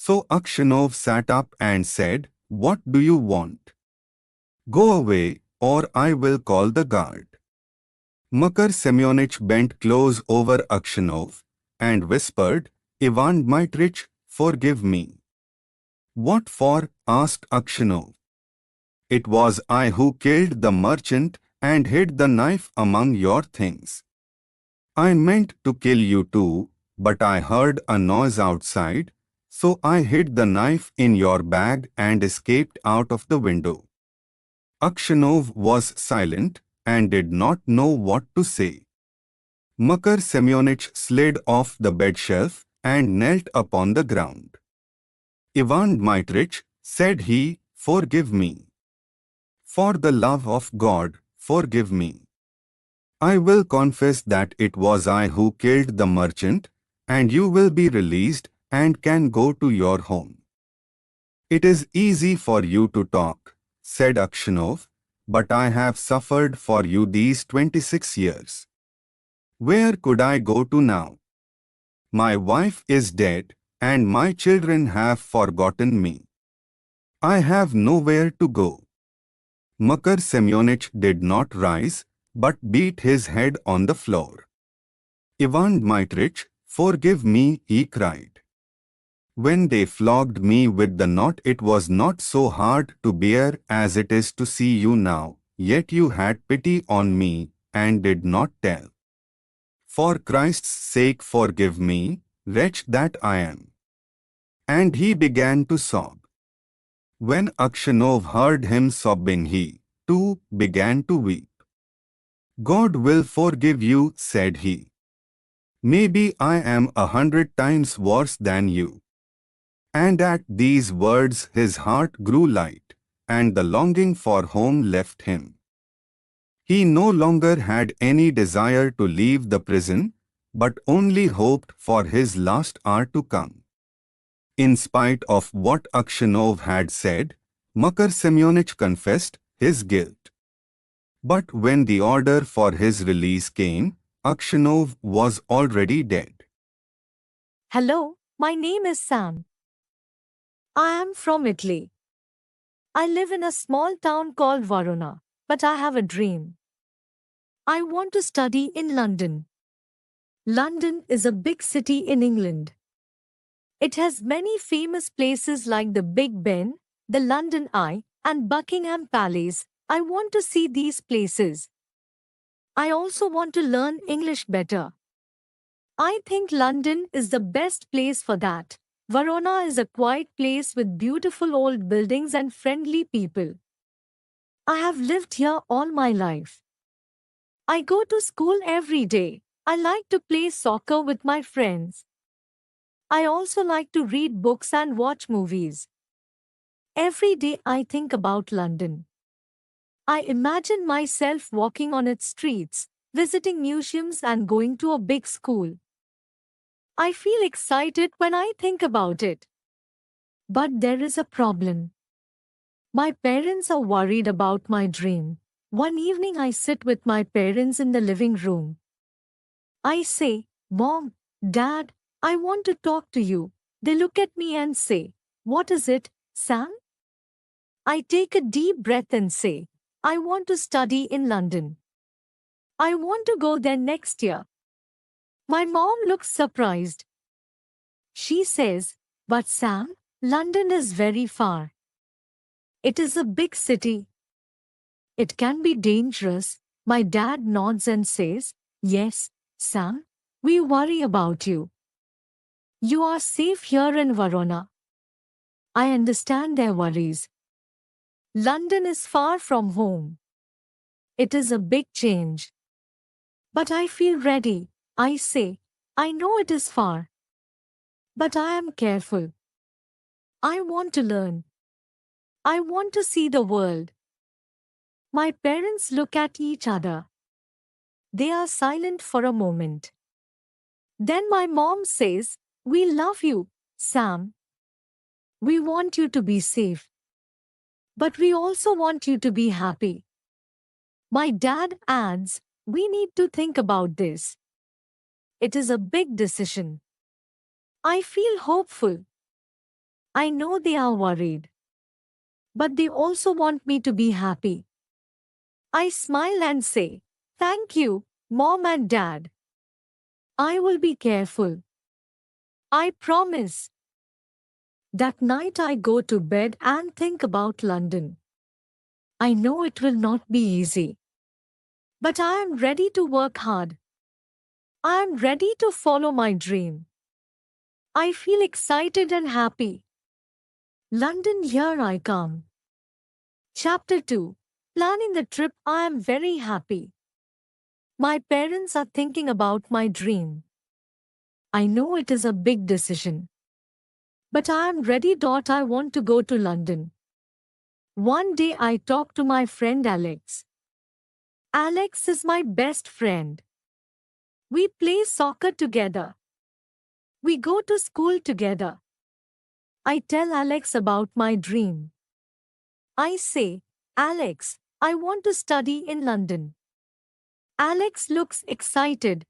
So Akshanov sat up and said, "What do you want? Go away, or I will call the guard." Makar Semyonich bent close over Akshanov and whispered, "Ivan Dmitrich, forgive me." "What for?" asked Akshanov. "It was I who killed the merchant and hid the knife among your things. I meant to kill you too, but I heard a noise outside, so I hid the knife in your bag and escaped out of the window." Akshanov was silent and did not know what to say. Makar Semyonich slid off the bed shelf and knelt upon the ground. "Ivan Dmitrich," said he, "forgive me. For the love of God, forgive me. I will confess that it was I who killed the merchant, and you will be released and can go to your home." "It is easy for you to talk," said Akshanov, "but I have suffered for you these 26 years. Where could I go to now? My wife is dead, and my children have forgotten me. I have nowhere to go." Makar Semyonich did not rise, but beat his head on the floor. "Ivan Dmitrich, forgive me," he cried. "When they flogged me with the knot, it was not so hard to bear as it is to see you now, yet you had pity on me and did not tell. For Christ's sake forgive me, wretch that I am." And he began to sob. When Akshanov heard him sobbing, he, too, began to weep. "God will forgive you," said he. "Maybe I am 100 times worse than you." And at these words his heart grew light, and the longing for home left him. He no longer had any desire to leave the prison, but only hoped for his last hour to come. In spite of what Akshanov had said, Makar Semyonich confessed his guilt. But when the order for his release came, Akshanov was already dead. Hello, my name is Sam. I am from Italy. I live in a small town called Varuna, but I have a dream. I want to study in London. London is a big city in England. It has many famous places like the Big Ben, the London Eye, and Buckingham Palace. I want to see these places. I also want to learn English better. I think London is the best place for that. Verona is a quiet place with beautiful old buildings and friendly people. I have lived here all my life. I go to school every day. I like to play soccer with my friends. I also like to read books and watch movies. Every day I think about London. I imagine myself walking on its streets, visiting museums and going to a big school. I feel excited when I think about it. But there is a problem. My parents are worried about my dream. One evening I sit with my parents in the living room. I say, Mom, Dad, I want to talk to you. They look at me and say, What is it, Sam? I take a deep breath and say, I want to study in London. I want to go there next year. My mom looks surprised. She says, But Sam, London is very far. It is a big city. It can be dangerous. My dad nods and says, Yes, Sam, we worry about you. You are safe here in Verona. I understand their worries. London is far from home. It is a big change. But I feel ready. I say, I know it is far. But I am careful. I want to learn. I want to see the world. My parents look at each other. They are silent for a moment. Then my mom says, We love you, Sam. We want you to be safe. But we also want you to be happy. My dad adds, We need to think about this. It is a big decision. I feel hopeful. I know they are worried. But they also want me to be happy. I smile and say, Thank you, Mom and Dad. I will be careful. I promise. That night I go to bed and think about London. I know it will not be easy. But I am ready to work hard. I am ready to follow my dream. I feel excited and happy. London, here I come. Chapter 2. Planning the trip. I am very happy. My parents are thinking about my dream. I know it is a big decision. But I am ready. I want to go to London. One day I talked to my friend Alex. Alex is my best friend. We play soccer together. We go to school together. I tell Alex about my dream. I say, Alex, I want to study in London. Alex looks excited.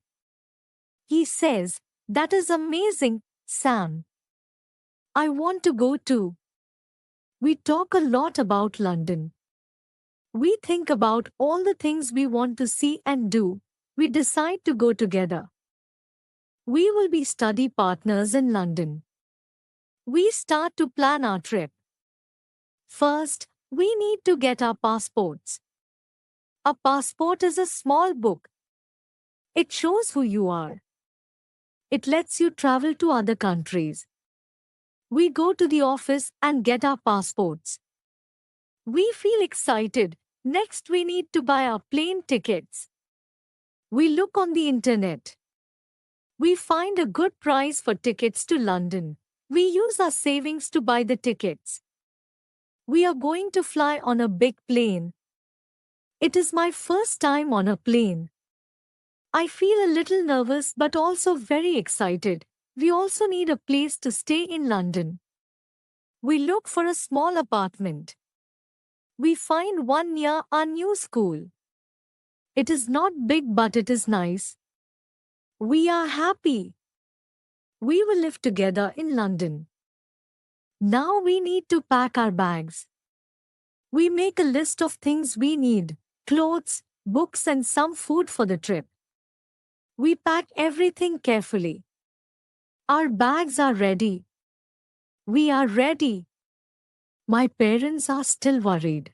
He says, That is amazing, Sam. I want to go too. We talk a lot about London. We think about all the things we want to see and do. We decide to go together. We will be study partners in London. We start to plan our trip. First, we need to get our passports. A passport is a small book. It shows who you are. It lets you travel to other countries. We go to the office and get our passports. We feel excited. Next, we need to buy our plane tickets. We look on the internet. We find a good price for tickets to London. We use our savings to buy the tickets. We are going to fly on a big plane. It is my first time on a plane. I feel a little nervous but also very excited. We also need a place to stay in London. We look for a small apartment. We find one near our new school. It is not big but it is nice. We are happy. We will live together in London. Now we need to pack our bags. We make a list of things we need: clothes, books and some food for the trip. We pack everything carefully. Our bags are ready. We are ready. My parents are still worried.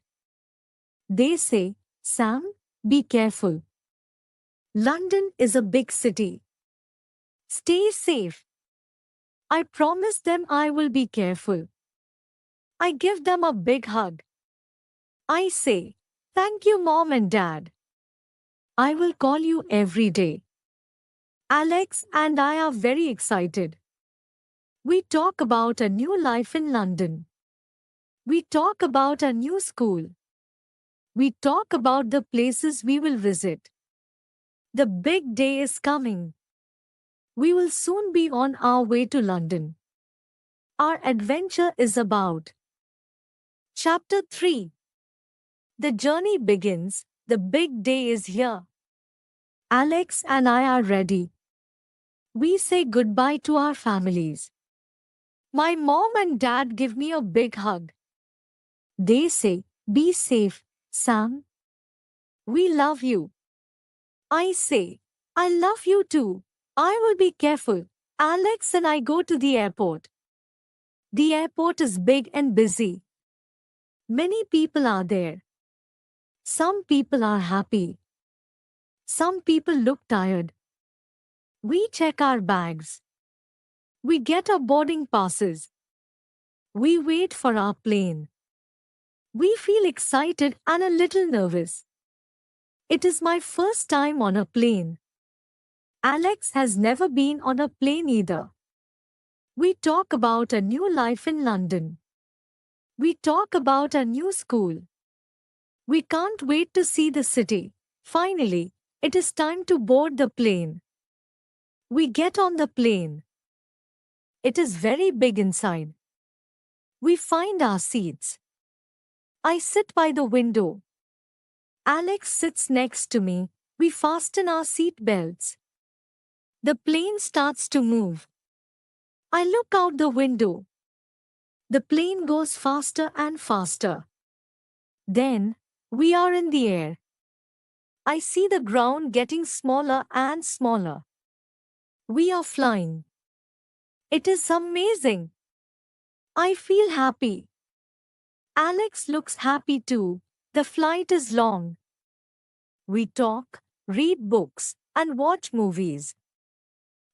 They say, Sam, be careful. London is a big city. Stay safe. I promise them I will be careful. I give them a big hug. I say, thank you, Mom and Dad. I will call you every day. Alex and I are very excited. We talk about a new life in London. We talk about a new school. We talk about the places we will visit. The big day is coming. We will soon be on our way to London. Our adventure is about. Chapter 3. The journey begins. The big day is here. Alex and I are ready. We say goodbye to our families. My mom and dad give me a big hug. They say, be safe, Sam. We love you. I say, I love you too. I will be careful. Alex and I go to the airport. The airport is big and busy. Many people are there. Some people are happy. Some people look tired. We check our bags. We get our boarding passes. We wait for our plane. We feel excited and a little nervous. It is my first time on a plane. Alex has never been on a plane either. We talk about a new life in London. We talk about a new school. We can't wait to see the city. Finally, it is time to board the plane. We get on the plane. It is very big inside. We find our seats. I sit by the window. Alex sits next to me. We fasten our seat belts. The plane starts to move. I look out the window. The plane goes faster and faster. Then, we are in the air. I see the ground getting smaller and smaller. We are flying. It is amazing. I feel happy. Alex looks happy too. The flight is long. We talk, read books, and watch movies.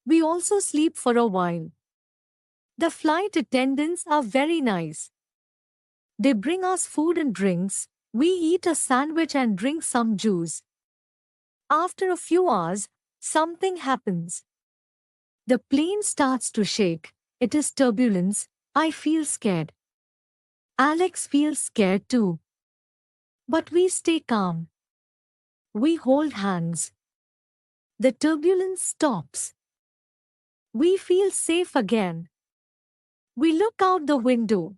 We also sleep for a while. The flight attendants are very nice. They bring us food and drinks. We eat a sandwich and drink some juice. After a few hours, something happens. The plane starts to shake. It is turbulence. I feel scared. Alex feels scared too. But we stay calm. We hold hands. The turbulence stops. We feel safe again. We look out the window.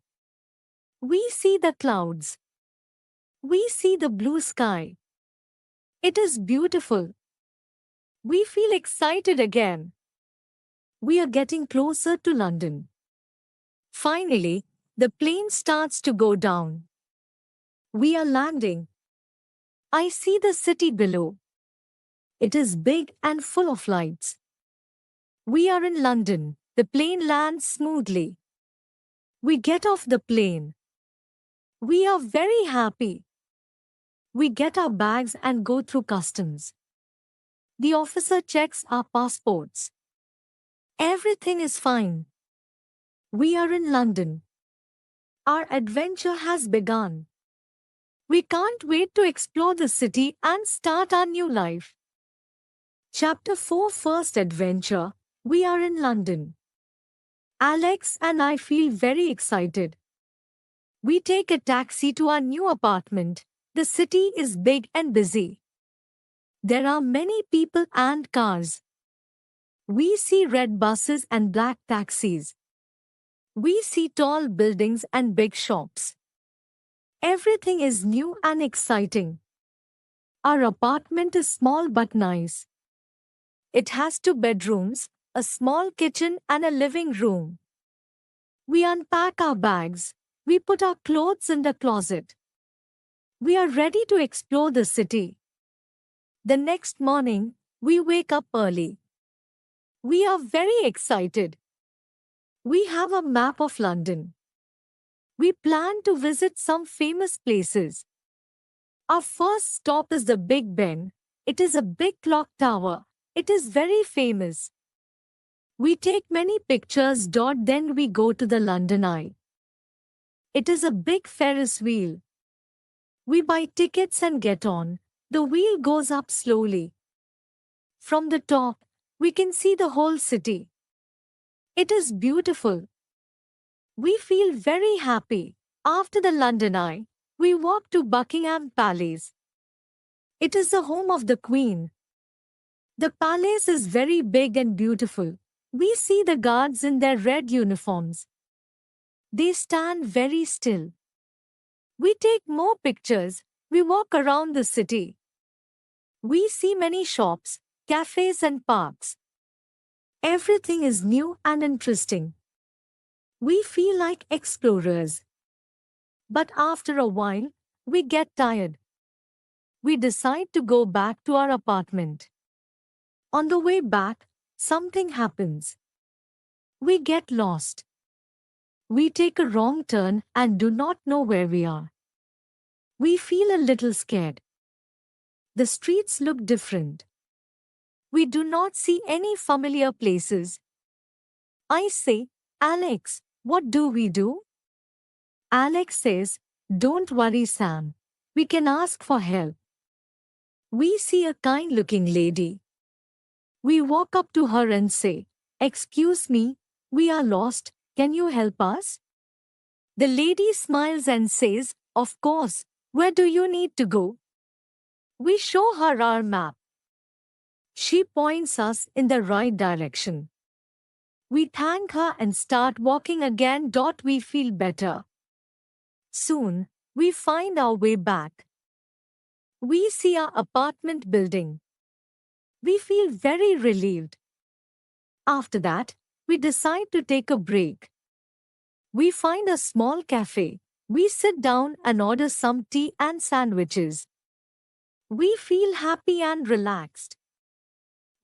We see the clouds. We see the blue sky. It is beautiful. We feel excited again. We are getting closer to London. Finally, the plane starts to go down. We are landing. I see the city below. It is big and full of lights. We are in London. The plane lands smoothly. We get off the plane. We are very happy. We get our bags and go through customs. The officer checks our passports. Everything is fine. We are in London. Our adventure has begun. We can't wait to explore the city and start our new life. Chapter 4 First Adventure. We are in London. Alex and I feel very excited. We take a taxi to our new apartment. The city is big and busy. There are many people and cars. We see red buses and black taxis. We see tall buildings and big shops. Everything is new and exciting. Our apartment is small but nice. It has 2 bedrooms, a small kitchen and a living room. We unpack our bags. We put our clothes in the closet. We are ready to explore the city. The next morning, we wake up early. We are very excited. We have a map of London. We plan to visit some famous places. Our first stop is the Big Ben. It is a big clock tower. It is very famous. We take many pictures. Then we go to the London Eye. It is a big Ferris wheel. We buy tickets and get on. The wheel goes up slowly. From the top, we can see the whole city. It is beautiful. We feel very happy. After the London Eye, we walk to Buckingham Palace. It is the home of the Queen. The palace is very big and beautiful. We see the guards in their red uniforms. They stand very still. We take more pictures. We walk around the city. We see many shops, cafes and parks. Everything is new and interesting. We feel like explorers. But after a while, we get tired. We decide to go back to our apartment. On the way back, something happens. We get lost. We take a wrong turn and do not know where we are. We feel a little scared. The streets look different. We do not see any familiar places. I say, Alex, what do we do? Alex says, don't worry, Sam. We can ask for help. We see a kind-looking lady. We walk up to her and say, excuse me, we are lost. Can you help us? The lady smiles and says, of course. Where do you need to go? We show her our map. She points us in the right direction. We thank her and start walking again. We feel better. Soon, we find our way back. We see our apartment building. We feel very relieved. After that, we decide to take a break. We find a small cafe. We sit down and order some tea and sandwiches. We feel happy and relaxed.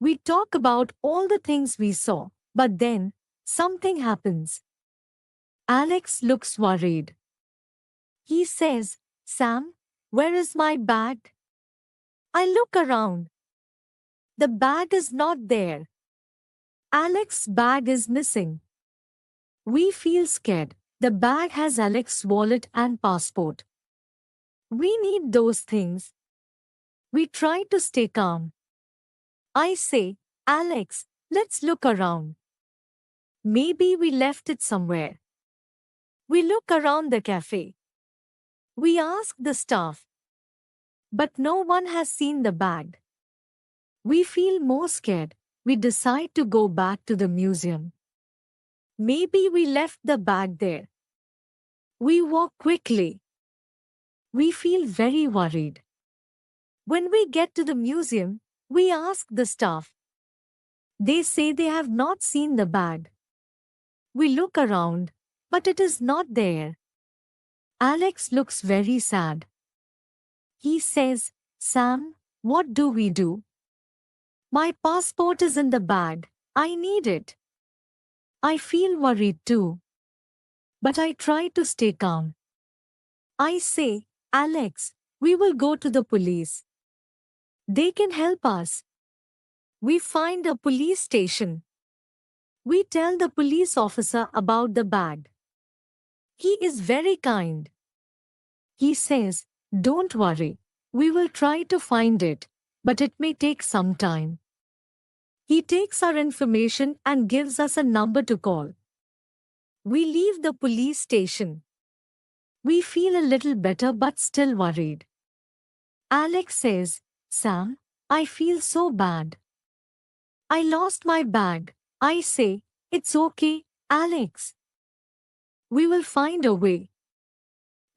We talk about all the things we saw, but then, something happens. Alex looks worried. He says, Sam, where is my bag? I look around. The bag is not there. Alex's bag is missing. We feel scared. The bag has Alex's wallet and passport. We need those things. We try to stay calm. I say, Alex, let's look around. Maybe we left it somewhere. We look around the cafe. We ask the staff. But no one has seen the bag. We feel more scared. We decide to go back to the museum. Maybe we left the bag there. We walk quickly. We feel very worried. When we get to the museum, we ask the staff. They say they have not seen the bag. We look around, but it is not there. Alex looks very sad. He says, Sam, what do we do? My passport is in the bag. I need it. I feel worried too. But I try to stay calm. I say, Alex, we will go to the police. They can help us. We find a police station. We tell the police officer about the bag. He is very kind. He says, don't worry. We will try to find it, but it may take some time. He takes our information and gives us a number to call. We leave the police station. We feel a little better but still worried. Alex says, Sam, I feel so bad. I lost my bag. I say, it's okay, Alex. We will find a way.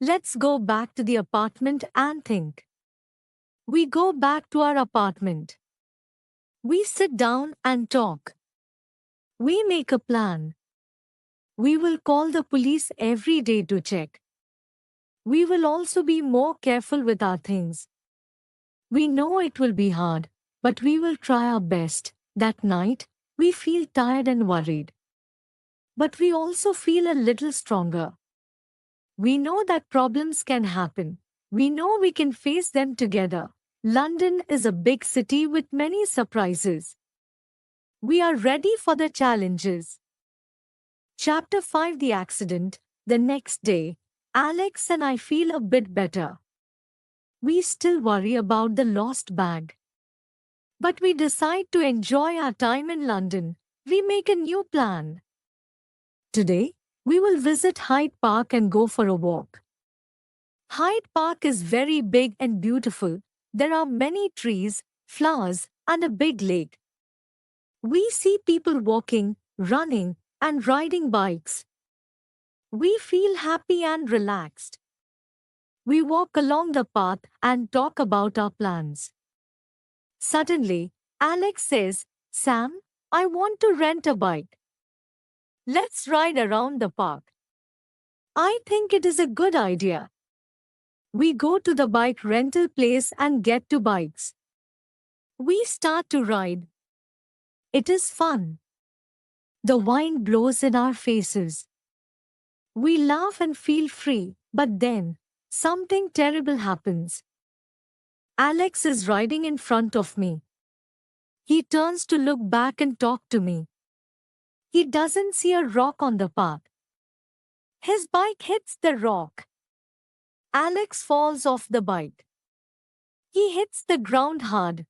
Let's go back to the apartment and think. We go back to our apartment. We sit down and talk. We make a plan. We will call the police every day to check. We will also be more careful with our things. We know it will be hard, but we will try our best. That night, we feel tired and worried. But we also feel a little stronger. We know that problems can happen. We know we can face them together. London is a big city with many surprises. We are ready for the challenges. Chapter 5 The Accident. The next day, Alex and I feel a bit better. We still worry about the lost bag. But we decide to enjoy our time in London. We make a new plan. Today, we will visit Hyde Park and go for a walk. Hyde Park is very big and beautiful. There are many trees, flowers, and a big lake. We see people walking, running, and riding bikes. We feel happy and relaxed. We walk along the path and talk about our plans. Suddenly, Alex says, Sam, I want to rent a bike. Let's ride around the park. I think it is a good idea. We go to the bike rental place and get two bikes. We start to ride. It is fun. The wind blows in our faces. We laugh and feel free, but then, something terrible happens. Alex is riding in front of me. He turns to look back and talk to me. He doesn't see a rock on the path. His bike hits the rock. Alex falls off the bike. He hits the ground hard.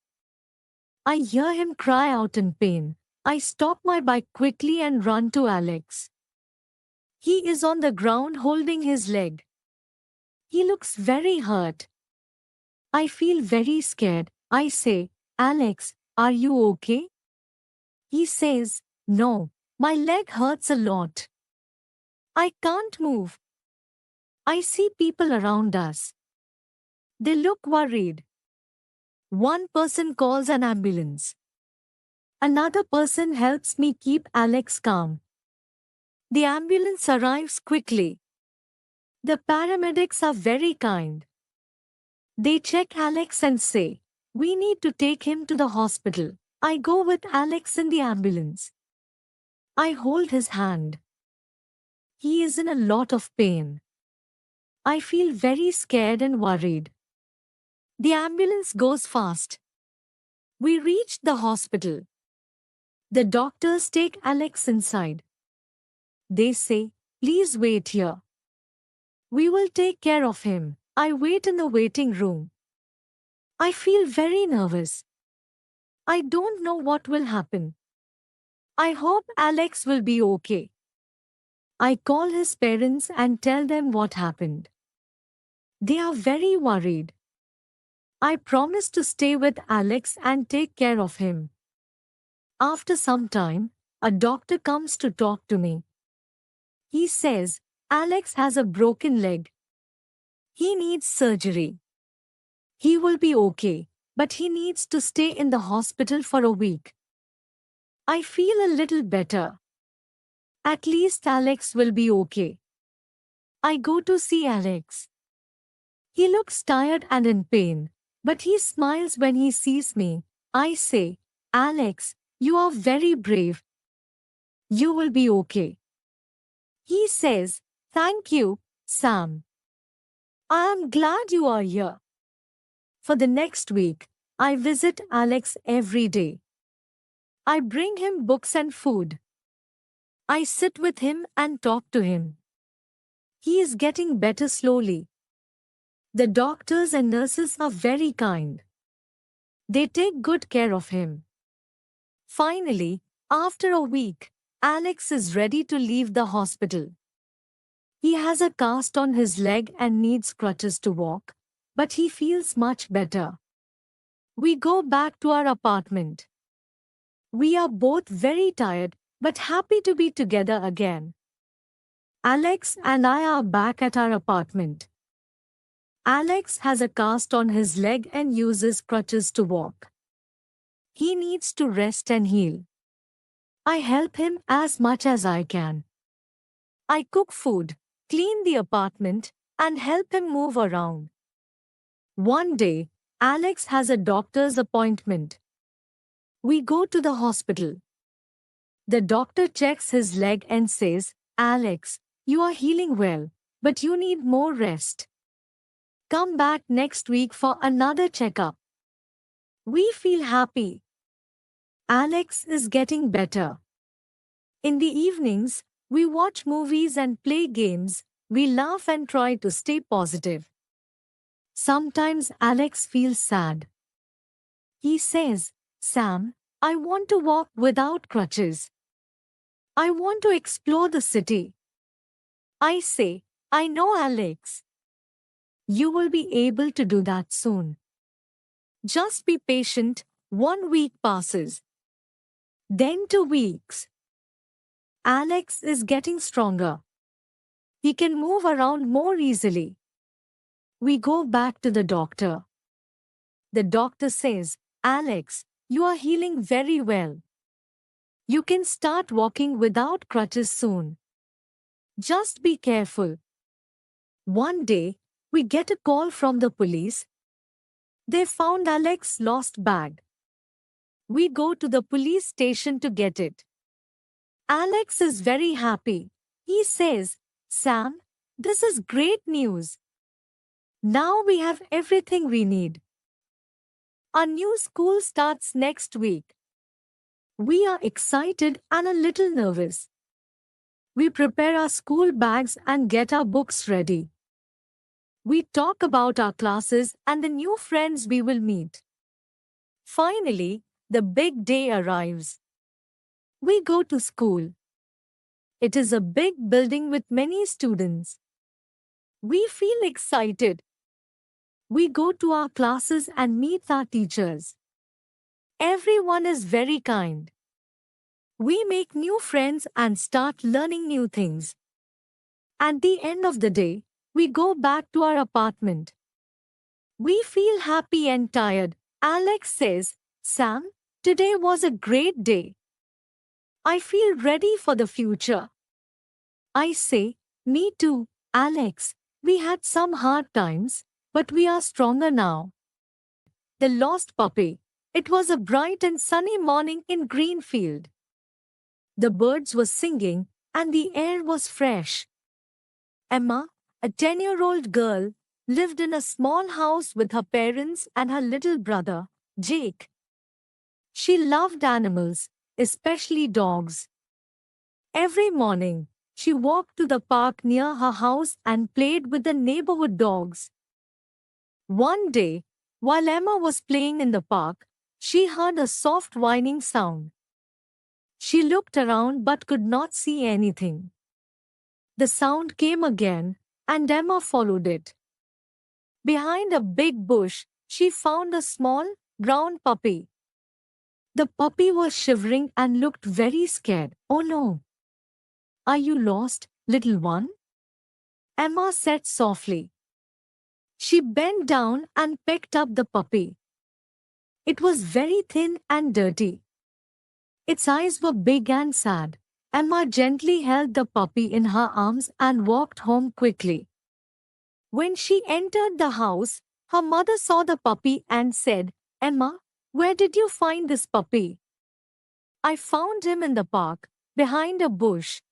I hear him cry out in pain. I stop my bike quickly and run to Alex. He is on the ground holding his leg. He looks very hurt. I feel very scared. I say, Alex, are you okay? He says, no, my leg hurts a lot. I can't move. I see people around us. They look worried. One person calls an ambulance. Another person helps me keep Alex calm. The ambulance arrives quickly. The paramedics are very kind. They check Alex and say, we need to take him to the hospital. I go with Alex in the ambulance. I hold his hand. He is in a lot of pain. I feel very scared and worried. The ambulance goes fast. We reach the hospital. The doctors take Alex inside. They say, please wait here. We will take care of him. I wait in the waiting room. I feel very nervous. I don't know what will happen. I hope Alex will be okay. I call his parents and tell them what happened. They are very worried. I promise to stay with Alex and take care of him. After some time, a doctor comes to talk to me. He says, Alex has a broken leg. He needs surgery. He will be okay, but he needs to stay in the hospital for a week. I feel a little better. At least Alex will be okay. I go to see Alex. He looks tired and in pain, but he smiles when he sees me. I say, Alex, you are very brave. You will be okay. He says, thank you, Sam. I am glad you are here. For the next week, I visit Alex every day. I bring him books and food. I sit with him and talk to him. He is getting better slowly. The doctors and nurses are very kind. They take good care of him. Finally, after a week, Alex is ready to leave the hospital. He has a cast on his leg and needs crutches to walk, but he feels much better. We go back to our apartment. We are both very tired, but happy to be together again. Alex and I are back at our apartment. Alex has a cast on his leg and uses crutches to walk. He needs to rest and heal. I help him as much as I can. I cook food, clean the apartment, and help him move around. One day, Alex has a doctor's appointment. We go to the hospital. The doctor checks his leg and says, Alex, you are healing well, but you need more rest. Come back next week for another checkup. We feel happy. Alex is getting better. In the evenings, we watch movies and play games. We laugh and try to stay positive. Sometimes Alex feels sad. He says, Sam, I want to walk without crutches. I want to explore the city. I say, I know, Alex. You will be able to do that soon. Just be patient. 1 week passes. Then 2 weeks. Alex is getting stronger. He can move around more easily. We go back to the doctor. The doctor says, Alex, you are healing very well. You can start walking without crutches soon. Just be careful. One day, we get a call from the police. They found Alex's lost bag. We go to the police station to get it. Alex is very happy. He says, Sam, this is great news. Now we have everything we need. Our new school starts next week. We are excited and a little nervous. We prepare our school bags and get our books ready. We talk about our classes and the new friends we will meet. Finally, the big day arrives. We go to school. It is a big building with many students. We feel excited. We go to our classes and meet our teachers. Everyone is very kind. We make new friends and start learning new things. At the end of the day, we go back to our apartment. We feel happy and tired. Alex says, Sam, today was a great day. I feel ready for the future. I say, me too, Alex. We had some hard times, but we are stronger now. The lost puppy. It was a bright and sunny morning in Greenfield. The birds were singing, and the air was fresh. Emma, a 10-year-old girl, lived in a small house with her parents and her little brother, Jake. She loved animals, especially dogs. Every morning, she walked to the park near her house and played with the neighborhood dogs. One day, while Emma was playing in the park, she heard a soft whining sound. She looked around but could not see anything. The sound came again, and Emma followed it. Behind a big bush, she found a small, brown puppy. The puppy was shivering and looked very scared. Oh no! Are you lost, little one? Emma said softly. She bent down and picked up the puppy. It was very thin and dirty. Its eyes were big and sad. Emma gently held the puppy in her arms and walked home quickly. When she entered the house, her mother saw the puppy and said, Emma, where did you find this puppy? I found him in the park, behind a bush.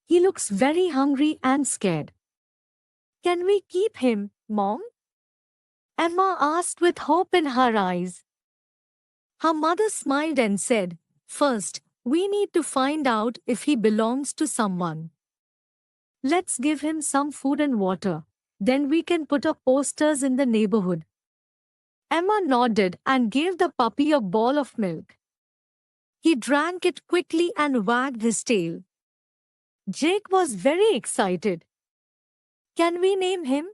He looks very hungry and scared. Can we keep him, Mom? Emma asked with hope in her eyes. Her mother smiled and said, First, we need to find out if he belongs to someone. Let's give him some food and water. Then we can put up posters in the neighborhood. Emma nodded and gave the puppy a bowl of milk. He drank it quickly and wagged his tail. Jake was very excited. Can we name him?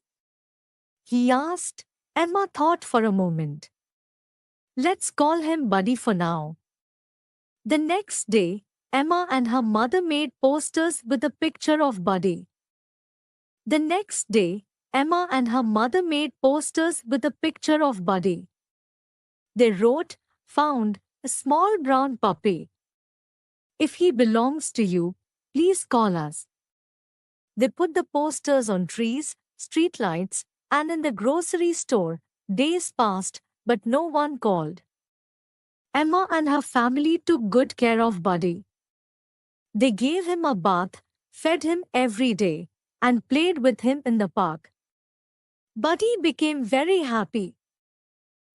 He asked. Emma thought for a moment. Let's call him Buddy for now. The next day, Emma and her mother made posters with a picture of Buddy. The next day, Emma and her mother made posters with a picture of Buddy. They wrote, Found a small brown puppy. If he belongs to you, please call us. They put the posters on trees, streetlights, and in the grocery store. Days passed, but no one called. Emma and her family took good care of Buddy. They gave him a bath, fed him every day, and played with him in the park. Buddy became very happy.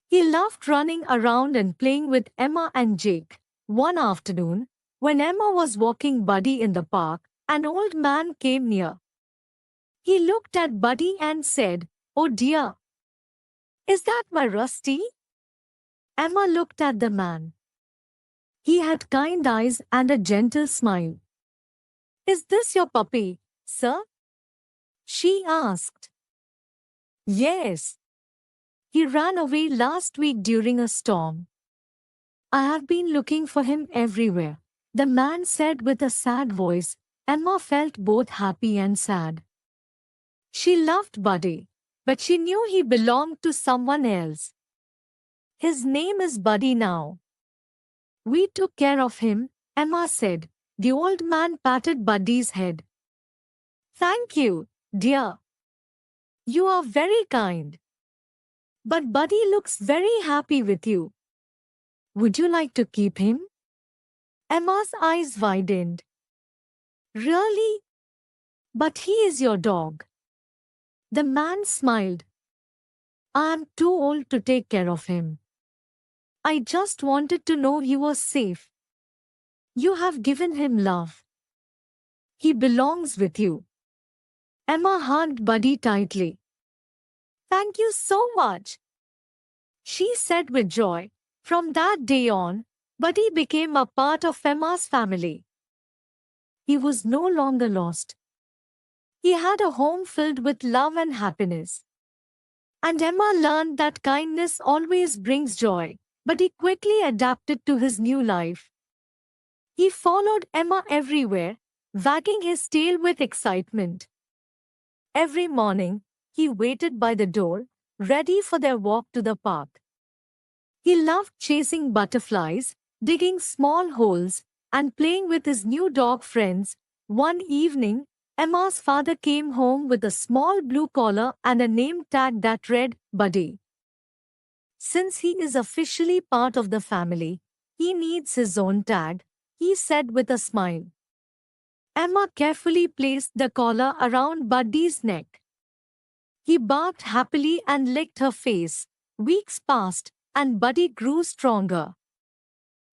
He loved running around and playing with Emma and Jake. One afternoon, when Emma was walking Buddy in the park, an old man came near. He looked at Buddy and said, "Oh dear, is that my Rusty?" Emma looked at the man. He had kind eyes and a gentle smile. "Is this your puppy, sir?" she asked. "Yes. He ran away last week during a storm. I have been looking for him everywhere," the man said with a sad voice. Emma felt both happy and sad. She loved Buddy, but she knew he belonged to someone else. "His name is Buddy now. We took care of him," Emma said. The old man patted Buddy's head. "Thank you, dear. You are very kind. But Buddy looks very happy with you. Would you like to keep him?" Emma's eyes widened. "Really? But he is your dog." The man smiled. "I am too old to take care of him. I just wanted to know he was safe. You have given him love. He belongs with you." Emma hugged Buddy tightly. "Thank you so much," she said with joy. From that day on, Buddy became a part of Emma's family. He was no longer lost. He had a home filled with love and happiness. And Emma learned that kindness always brings joy, but he quickly adapted to his new life. He followed Emma everywhere, wagging his tail with excitement. Every morning, he waited by the door, ready for their walk to the park. He loved chasing butterflies, digging small holes, and playing with his new dog friends. One evening, Emma's father came home with a small blue collar and a name tag that read, "Buddy." "Since he is officially part of the family, he needs his own tag," he said with a smile. Emma carefully placed the collar around Buddy's neck. He barked happily and licked her face. Weeks passed, and Buddy grew stronger.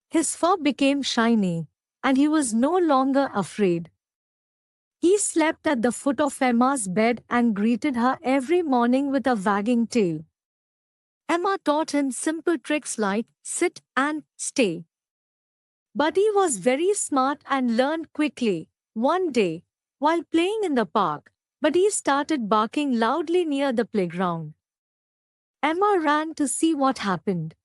His fur became shiny, and he was no longer afraid. He slept at the foot of Emma's bed and greeted her every morning with a wagging tail. Emma taught him simple tricks like sit and stay. Buddy was very smart and learned quickly. One day, while playing in the park, Buddy started barking loudly near the playground. Emma ran to see what happened.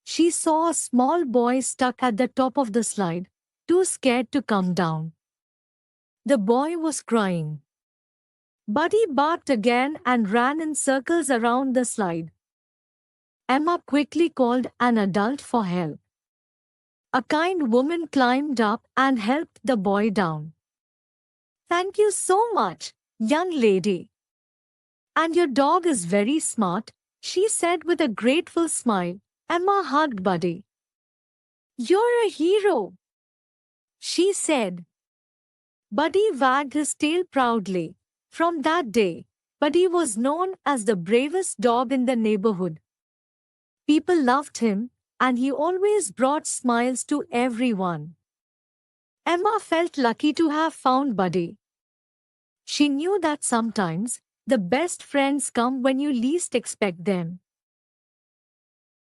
She saw a small boy stuck at the top of the slide, too scared to come down. The boy was crying. Buddy barked again and ran in circles around the slide. Emma quickly called an adult for help. A kind woman climbed up and helped the boy down. "Thank you so much, young lady. And your dog is very smart," she said with a grateful smile. Emma hugged Buddy. "You're a hero," she said. Buddy wagged his tail proudly. From that day, Buddy was known as the bravest dog in the neighborhood. People loved him, and he always brought smiles to everyone. Emma felt lucky to have found Buddy. She knew that sometimes the best friends come when you least expect them.